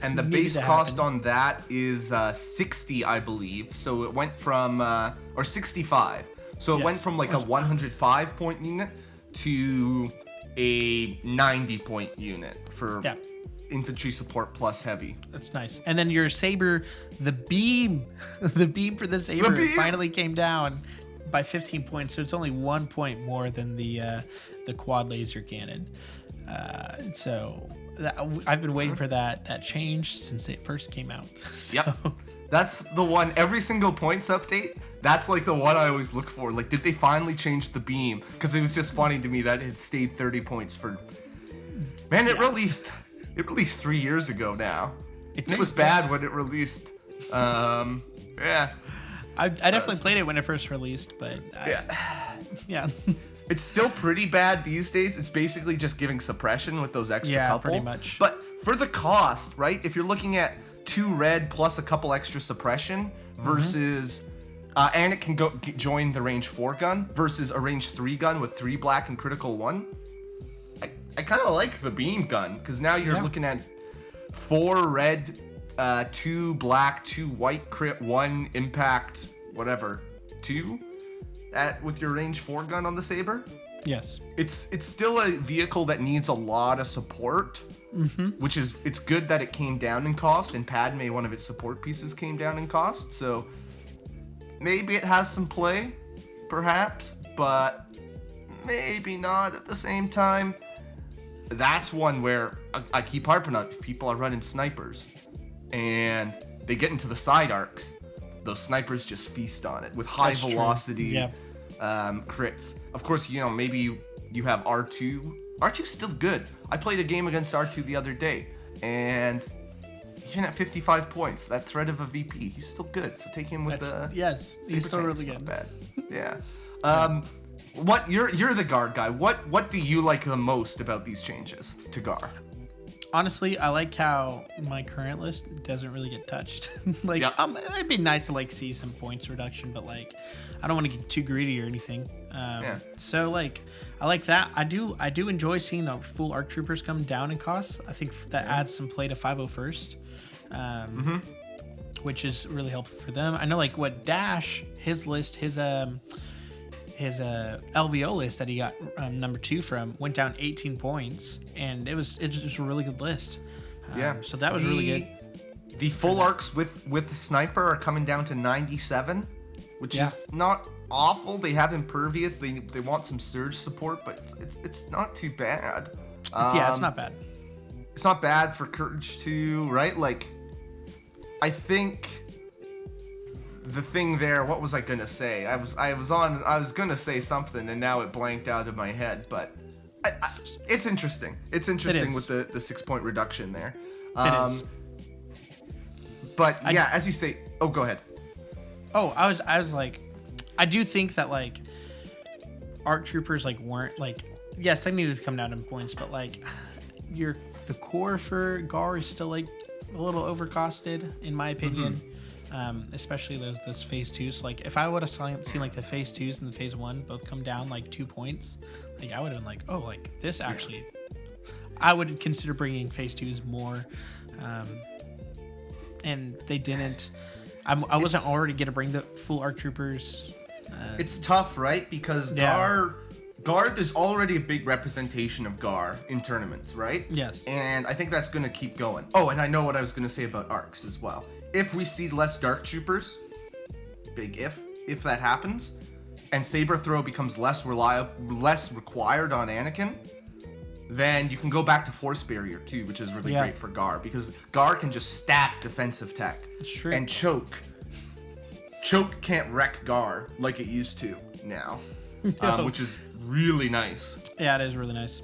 And the base cost on that is 60, I believe. So it went from, or 65. So it went from like a 105 point unit to a 90 point unit for infantry support plus heavy. That's nice. And then your Saber, the beam for the Saber finally came down by 15 points. So it's only 1 point more than the quad laser cannon. I've been waiting for that change since it first came out. So. Yep. That's the one. Every single points update, That's like the one I always look for. Like, did they finally change the beam? Because it was just funny to me that it stayed 30 points for. Man, it released 3 years ago now. It was bad when it released. Yeah. I definitely played it when it first released, but yeah. It's still pretty bad these days. It's basically just giving suppression with those extra couple. Pretty much. But for the cost, right? If you're looking at 2 red plus a couple extra suppression versus, and it can join the range 4 gun versus a range 3 gun with 3 black and critical 1. I kind of like the beam gun because now you're looking at 4 red, 2 black, 2 white, crit 1 impact, whatever, 2 with your range 4 gun on the saber. Yes. It's still a vehicle that needs a lot of support, which is it's good that it came down in cost. And Padme, one of its support pieces, came down in cost. So maybe it has some play, perhaps, but maybe not at the same time. That's one where I keep harping on. If people are running snipers and they get into the side arcs, those snipers just feast on it with high velocity crits. Of course, maybe you have R2. R2's still good. I played a game against R2 the other day, and even at 55 points, that threat of a VP, he's still good. So take him with he's still really good. Not bad. Yeah. What you're the Gar guy. What do you like the most about these changes to Gar? Honestly, I like how my current list doesn't really get touched. It'd be nice to see some points reduction, but I don't want to get too greedy or anything. So I like that. I do enjoy seeing the full ARC troopers come down in cost. I think that adds some play to 501st, which is really helpful for them. I know what Dash, his list, his LVO list that he got number 2 from went down 18 points, and it was a really good list. So that was really good. The full arcs with the sniper are coming down to 97, which is not awful. They have impervious. They want some surge support, but it's not too bad. It's not bad. It's not bad for Courage 2, right? I think the thing there, what was I gonna say? I was gonna say something, and now it blanked out of my head. But it's interesting. It's interesting with the 6-point reduction there. It is. But as you say, go ahead. Oh, I was I do think that ARC troopers weren't yes, they needed to come down in points, but the core for Gar is still a little overcosted in my opinion. Especially those phase 2s. If I would have seen the phase 2s and the phase 1 both come down 2 points, I would have been this actually. I would consider bringing phase 2s more, and they didn't. I wasn't already gonna bring the full ARC troopers. It's tough, right? Because Gar, there's already a big representation of Gar in tournaments, right? Yes. And I think that's gonna keep going. Oh, and I know what I was gonna say about arcs as well. If we see less Dark Troopers, big if that happens, and Saber Throw becomes less required on Anakin, then you can go back to Force Barrier too, which is really great for Gar, because Gar can just stack defensive tech. That's true. And Choke can't wreck Gar like it used to now, which is really nice. Yeah, it is really nice.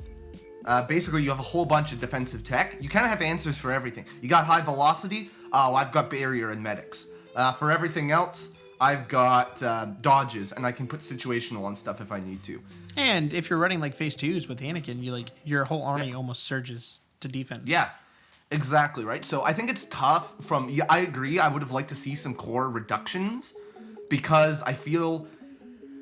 Basically, you have a whole bunch of defensive tech. You kind of have answers for everything. You got high velocity. Oh, I've got barrier and medics. For everything else, I've got dodges, and I can put situational on stuff if I need to. And if you're running phase 2s with Anakin, your whole army almost surges to defense. Yeah, exactly, right? So I think it's tough I agree, I would have liked to see some core reductions, because I feel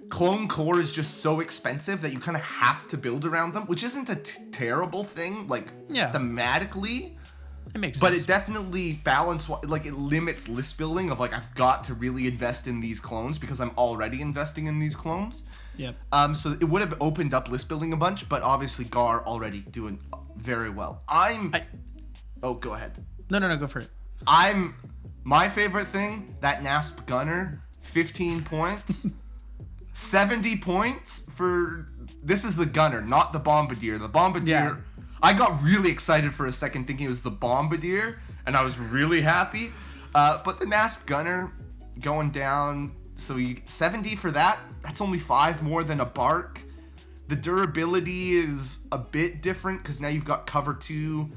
clone core is just so expensive that you kind of have to build around them, which isn't a terrible thing, thematically. It makes sense. But it definitely it limits list building of I've got to really invest in these clones because I'm already investing in these clones. Yep. So it would have opened up list building a bunch, but obviously Gar already doing very well. Oh, go ahead. No, go for it. My favorite thing, that NASP gunner, 15 points, 70 points for, this is the gunner, not the bombardier. The bombardier, I got really excited for a second thinking it was the bombardier, and I was really happy. But the NASP gunner going down So 70 for that. That's only 5 more than a Bark. The durability is a bit different because now you've got cover 2.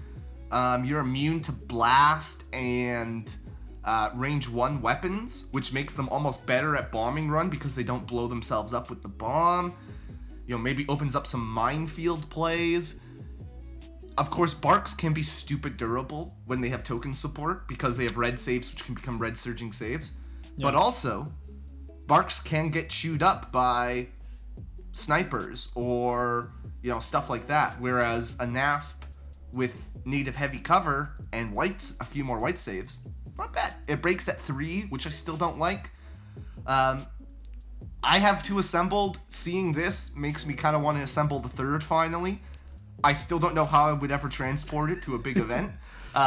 You're immune to blast and range 1 weapons, which makes them almost better at bombing run because they don't blow themselves up with the bomb. Maybe opens up some minefield plays. Of course, Barks can be stupid durable when they have token support because they have red saves, which can become red surging saves. Yeah. But also, Barks can get chewed up by snipers or, stuff like that. Whereas a Nasp with native heavy cover and a few more white saves, not bad. It breaks at 3, which I still don't like. I have 2 assembled. Seeing this makes me kind of want to assemble the 3rd finally. I still don't know how I would ever transport it to a big event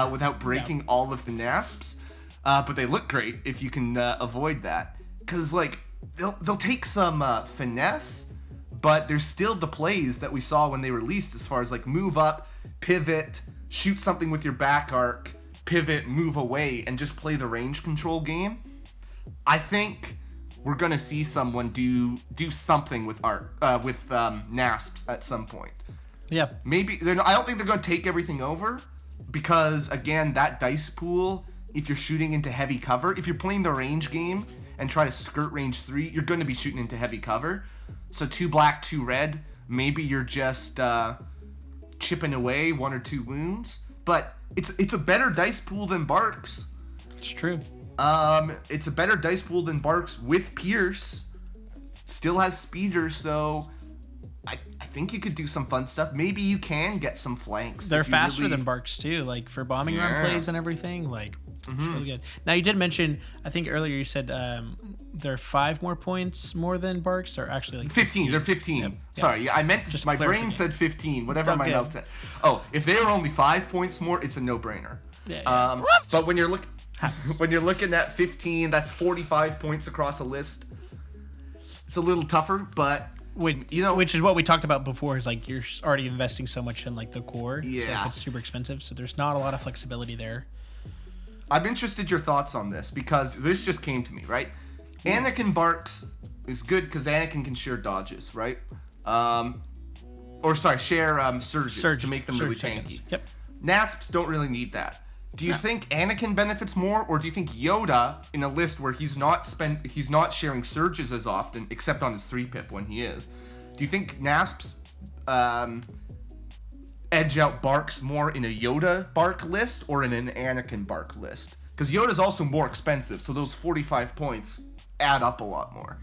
without breaking all of the Nasps. But they look great if you can avoid that. Because, they'll take some finesse, but there's still the plays that we saw when they released as far as, move up, pivot, shoot something with your back arc, pivot, move away, and just play the range control game. I think we're going to see someone do something with Nasps at some point. Yeah. Maybe I don't think they're going to take everything over because, again, that dice pool, if you're shooting into heavy cover, if you're playing the range game and try to skirt range 3, you're going to be shooting into heavy cover. So 2 black, 2 red, maybe you're just chipping away 1 or 2 wounds. But it's a better dice pool than Barks. It's true. It's a better dice pool than Barks with Pierce. Still has speeder, so I think you could do some fun stuff. Maybe you can get some flanks. They're faster than Barks too, for bombing run plays and everything. It's really good. Now you did mention, I think earlier you said they're 5 more points more than Barks, or actually 15. They're 15. Yep. Sorry, I meant to, my brain said 15. Whatever my mouth said. Oh, if they were only 5 points more, it's a no-brainer. Yeah. But when you're looking at 15, that's 45 points across a list. It's a little tougher, but which is what we talked about before. Is you're already investing so much in the core. Yeah, so it's super expensive. So there's not a lot of flexibility there. I'm interested in your thoughts on this because this just came to me, right? Anakin Barks is good because Anakin can share dodges, right? Share surges to make them really tanky. Yep. Nasps don't really need that. Do you think Anakin benefits more, or do you think Yoda, in a list where he's not sharing surges as often, except on his 3-pip when he is, do you think Nasps edge out Barks more in a Yoda Bark list or in an Anakin Bark list? Because Yoda's also more expensive, so those 45 points add up a lot more.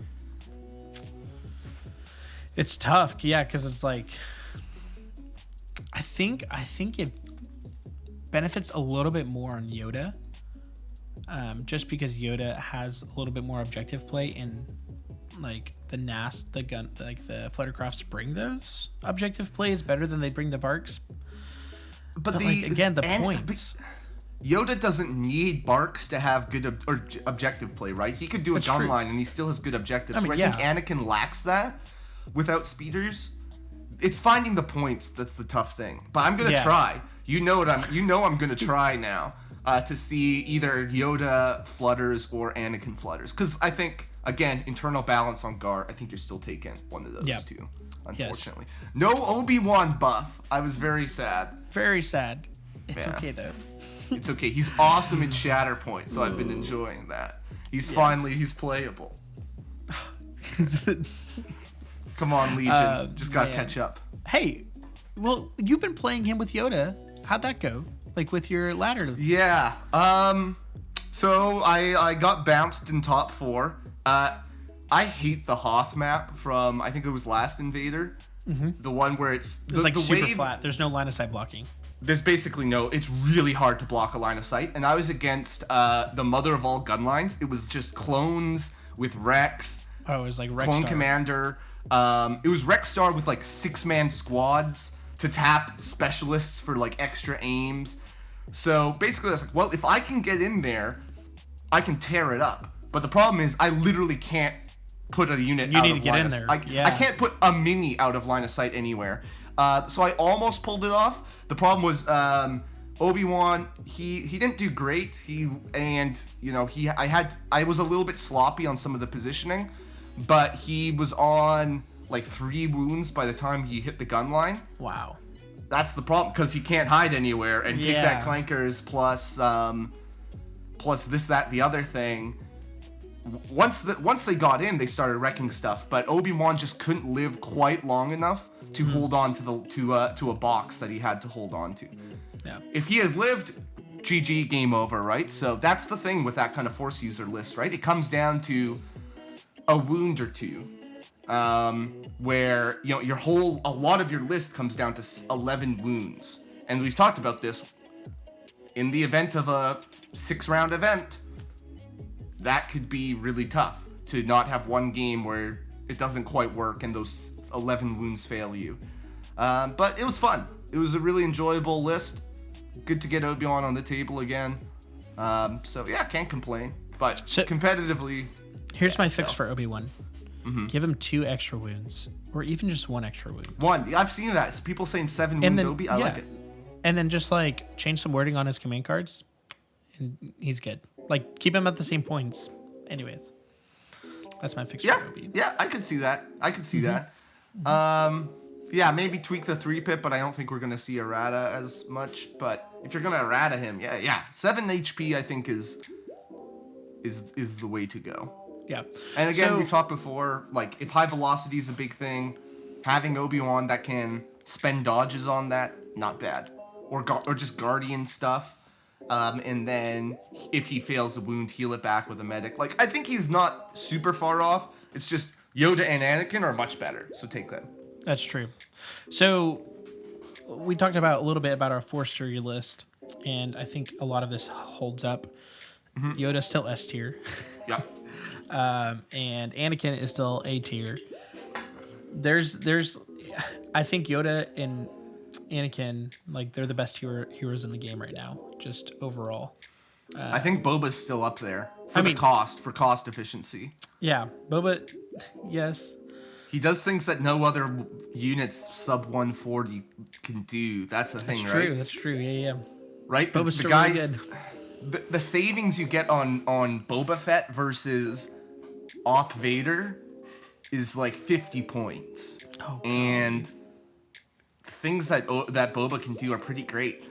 It's tough, yeah, because it's I think it benefits a little bit more on Yoda, just because Yoda has a little bit more objective play, and the gun, the Fluttercrafts bring those objective plays better than they bring the Barks. But the points. Yoda doesn't need Barks to have good objective play, right? He could do a gun line and he still has good objectives. I think Anakin lacks that without speeders. It's finding the points that's the tough thing. But I'm gonna try. I'm gonna try now to see either Yoda flutters or Anakin flutters. Because I think, again, internal balance on Gar, I think you're still taking one of those two, unfortunately. Yes. No Obi-Wan buff. I was very sad. Very sad. It's okay, though. It's okay. He's awesome in Shatterpoint, so I've been enjoying that. He's playable. Come on, Legion. Just gotta catch up. Hey, well, you've been playing him with Yoda. How'd that go? With your ladder? Yeah. So I got bounced in top 4. I hate the Hoth map from, I think it was Last Invader. Mm-hmm. The one where it's the super flat. There's no line of sight blocking. There's basically it's really hard to block a line of sight. And I was against the mother of all gun lines. It was just clones with Rex. Oh, it was Rex Clone Star. Commander. It was Rex Star with 6-man squads to tap specialists for extra aims. So basically I was well, if I can get in there, I can tear it up. But the problem is I literally can't put a unit out of line of sight. I can't put a mini out of line of sight anywhere. So I almost pulled it off. The problem was Obi-Wan, he didn't do great. I was a little bit sloppy on some of the positioning, but he was on like 3 wounds by the time he hit the gun line. Wow. That's the problem, because he can't hide anywhere and take that clankers plus this, that, the other thing. Once they got in, they started wrecking stuff, but Obi-Wan just couldn't live quite long enough to hold on to a box that he had to hold on to. Yeah. If he had lived, GG, game over, right? So that's the thing with that kind of Force user list, right? It comes down to a wound or two, where a lot of your list comes down to 11 wounds, and we've talked about this. In the event of a 6-round event, that could be really tough to not have one game where it doesn't quite work and those 11 wounds fail you. But it was fun. It was a really enjoyable list. Good to get Obi-Wan on the table again. So yeah, can't complain. But competitively, here's my fix for Obi-Wan. Give him 2 extra wounds, or even just 1 extra wound. 1. I've seen that. People saying 7 wound Obi. I like it. And then just like change some wording on his command cards, and he's good. Like keep him at the same points. Anyways, that's my fix for Obi. Yeah, I could see that. Yeah, maybe tweak the 3-pip, but I don't think we're gonna see errata as much. But if you're gonna errata him, 7 HP I think is the way to go. Yeah. And again, we've talked before, like if high velocity is a big thing, having Obi-Wan that can spend dodges on that, not bad. Or just guardian stuff. And then if he fails a wound, heal it back with a medic. Like I think he's not super far off. It's just Yoda and Anakin are much better, so take them. That's true. So we talked about a little bit about our Force tier list, and I think a lot of this holds up. Yoda's still S tier. Yeah. And Anakin is still A tier. There's I think Yoda and Anakin, like they're the best heroes in the game right now, just overall. I think Boba's still up there for cost efficiency. Yeah, Boba, yes. He does things that no other units sub 140 can do. That's the thing, right? That's true. Yeah. Right? The still guys, really good. The savings you get on Boba Fett versus Op Vader is like 50 points. Oh, and things that Boba can do are pretty great.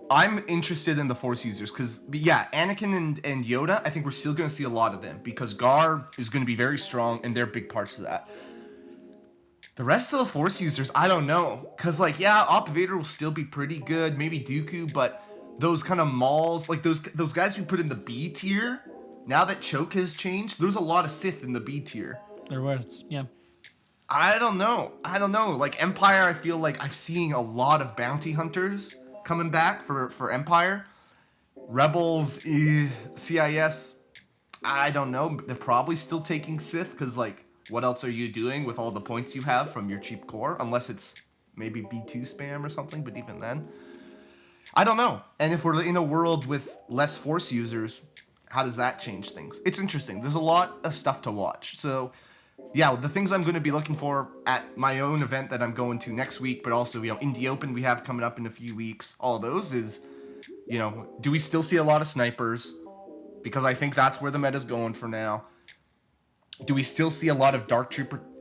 I'm interested in the Force users because, Anakin and Yoda, I think we're still going to see a lot of them because Gar is going to be very strong and they're big parts of that. The rest of the Force users, I don't know. Because, Op Vader will still be pretty good, maybe Dooku, but those kind of Mauls, like those guys we put in the B tier, now that Choke has changed, there's a lot of Sith in the B tier. There was, yeah. I don't know. Like Empire, I feel like I'm seeing a lot of bounty hunters coming back for Empire. Rebels, CIS, I don't know. They're probably still taking Sith because, what else are you doing with all the points you have from your cheap core? Unless it's maybe B2 spam or something, but even then. I don't know. And if we're in a world with less Force users, how does that change things? It's interesting. There's a lot of stuff to watch. So, the things I'm going to be looking for at my own event that I'm going to next week, but also, Indie Open we have coming up in a few weeks, all those is, do we still see a lot of snipers? Because I think that's where the meta's going for now. Do we still see a lot of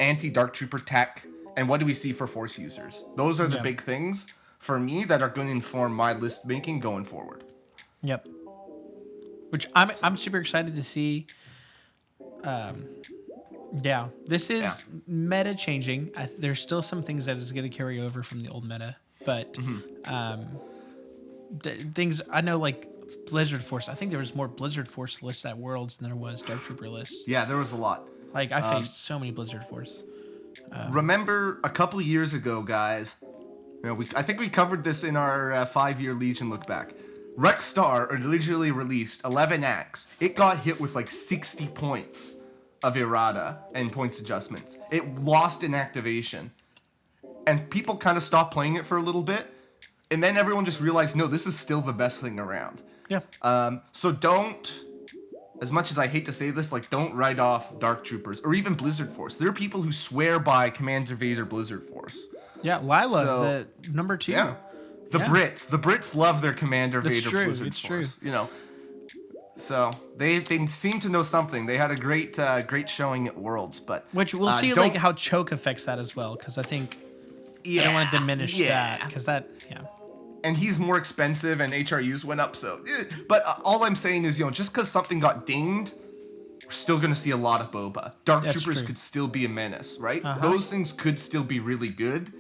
anti-Dark Trooper tech? And what do we see for Force users? Those are the big things for me that are going to inform my list making going forward. Yep. Which I'm super excited to see. This is meta changing. There's still some things that is going to carry over from the old meta, but things I know, like Blizzard Force. I think there was more Blizzard Force lists at Worlds than there was Dark Trooper lists. Yeah, there was a lot. Like I faced so many Blizzard Force. Remember a couple years ago, guys? I think we covered this in our 5-year Legion look back. Rex Star originally released 11 acts. It got hit with 60 points of errata and points adjustments. It lost in activation. And people kind of stopped playing it for a little bit. And then everyone just realized, no, this is still the best thing around. Yeah. So don't, as much as I hate to say this, don't write off Dark Troopers or even Blizzard Force. There are people who swear by Commander Vader Blizzard Force. Yeah, Lila, the number 2. Yeah. The Brits love their Commander Vader Blizzard It's Force. true. You know, so they seem to know something. They had a great showing at Worlds, but which we'll see like how choke affects that as well, because I think I don't want to diminish that, because that And he's more expensive, and HRUs went up. So, but all I'm saying is, just because something got dinged, we're still gonna see a lot of Boba. Dark Troopers could still be a menace, right? Those things could still be really good.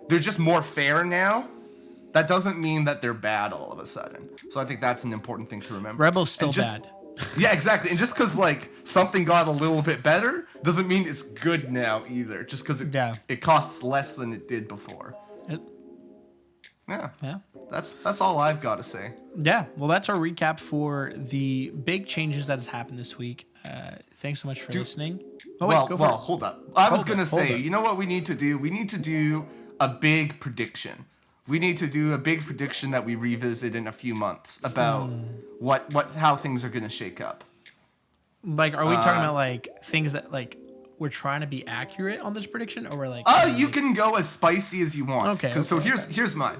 They're just more fair now. That doesn't mean that they're bad all of a sudden. So I think that's an important thing to remember. Rebel's still bad. Yeah, exactly. And just because something got a little bit better doesn't mean it's good now either. Just because it costs less than it did before. Yeah. That's all I've got to say. Yeah. Well, that's our recap for the big changes that has happened this week. Thanks so much for listening. Oh, wait, go for it. Hold up. I was going to say, you know what we need to do? We need to do a big prediction. We need to do a big prediction that we revisit in a few months about how things are going to shake up. Like, are we talking about things that we're trying to be accurate on this prediction, or we're you can go as spicy as you want. Okay. Here's mine.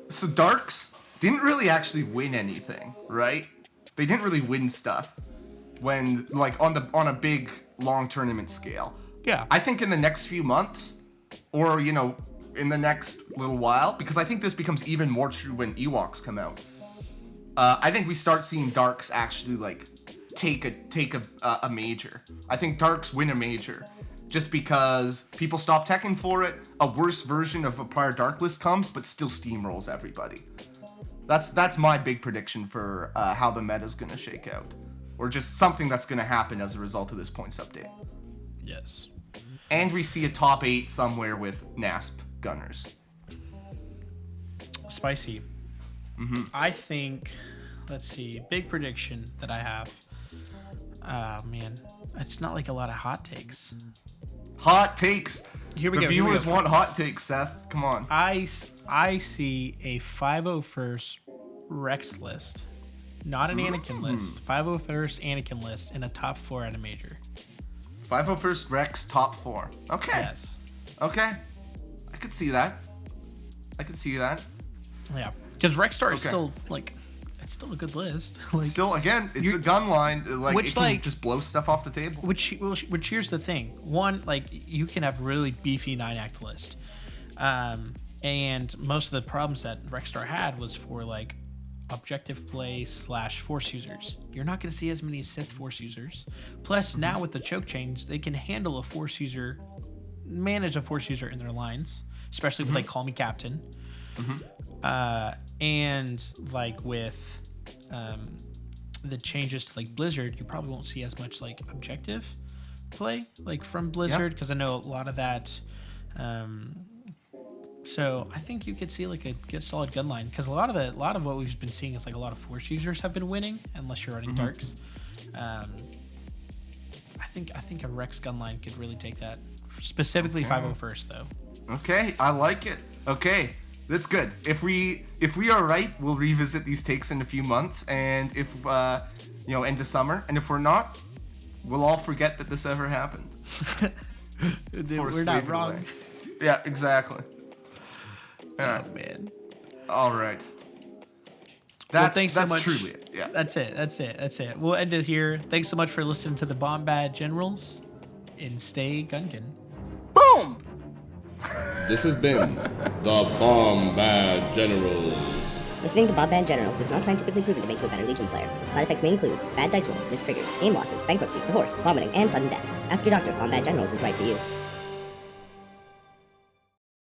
So Darks didn't really actually win anything, right? They didn't really win stuff when on a big long tournament scale. Yeah. I think in the next few months, or in the next little while, because I think this becomes even more true when Ewoks come out. I think we start seeing Darks actually take a major. I think Darks win a major, just because people stop teching for it. A worse version of a prior Dark list comes, but still steamrolls everybody. That's my big prediction for how the meta's gonna shake out, or just something that's gonna happen as a result of this points update. Yes. And we see a top 8 somewhere with NASP gunners. Spicy. I think, let's see, big prediction that I have. Man, it's not a lot of hot takes. Hot takes. Here we go. The viewers want hot takes, Seth. Come on. I see a 501st Rex list, not an Anakin list. 501st Anakin list in a top 4 at a major. 501st Rex top 4. Okay. Yes. Okay. I could see that. Yeah, because Rexstar is still it's still a good list. Still, again, it's a gun line. It can just blow stuff off the table. Which here's the thing. One, you can have really beefy 9-act list, and most of the problems that Rexstar had was for objective play / force users. You're not going to see as many Sith force users. Plus, now with the choke change, they can handle a force user, manage a force user in their lines, especially with Call Me Captain. And with the changes to Blizzard, you probably won't see as much objective play from Blizzard, because I know a lot of that. So I think you could see a good solid gun line, because a lot of what we've been seeing is a lot of force users have been winning, unless you're running Darks. I think a Rex gun line could really take that, specifically 501st though. Okay, I like it. Okay, that's good. If we are right, we'll revisit these takes in a few months, and if end of summer, and if we're not, we'll all forget that this ever happened. We're not wrong. Away. Yeah, exactly. Oh man. All right. Thanks so much. That's truly it. Yeah. That's it. We'll end it here. Thanks so much for listening to the Bombad Generals, and stay Gungan. Boom! This has been the Bombad Generals. Listening to Bombad Generals is not scientifically proven to make you a better Legion player. Side effects may include bad dice rolls, missed triggers, aim losses, bankruptcy, divorce, vomiting, and sudden death. Ask your doctor if Bombad Generals is right for you.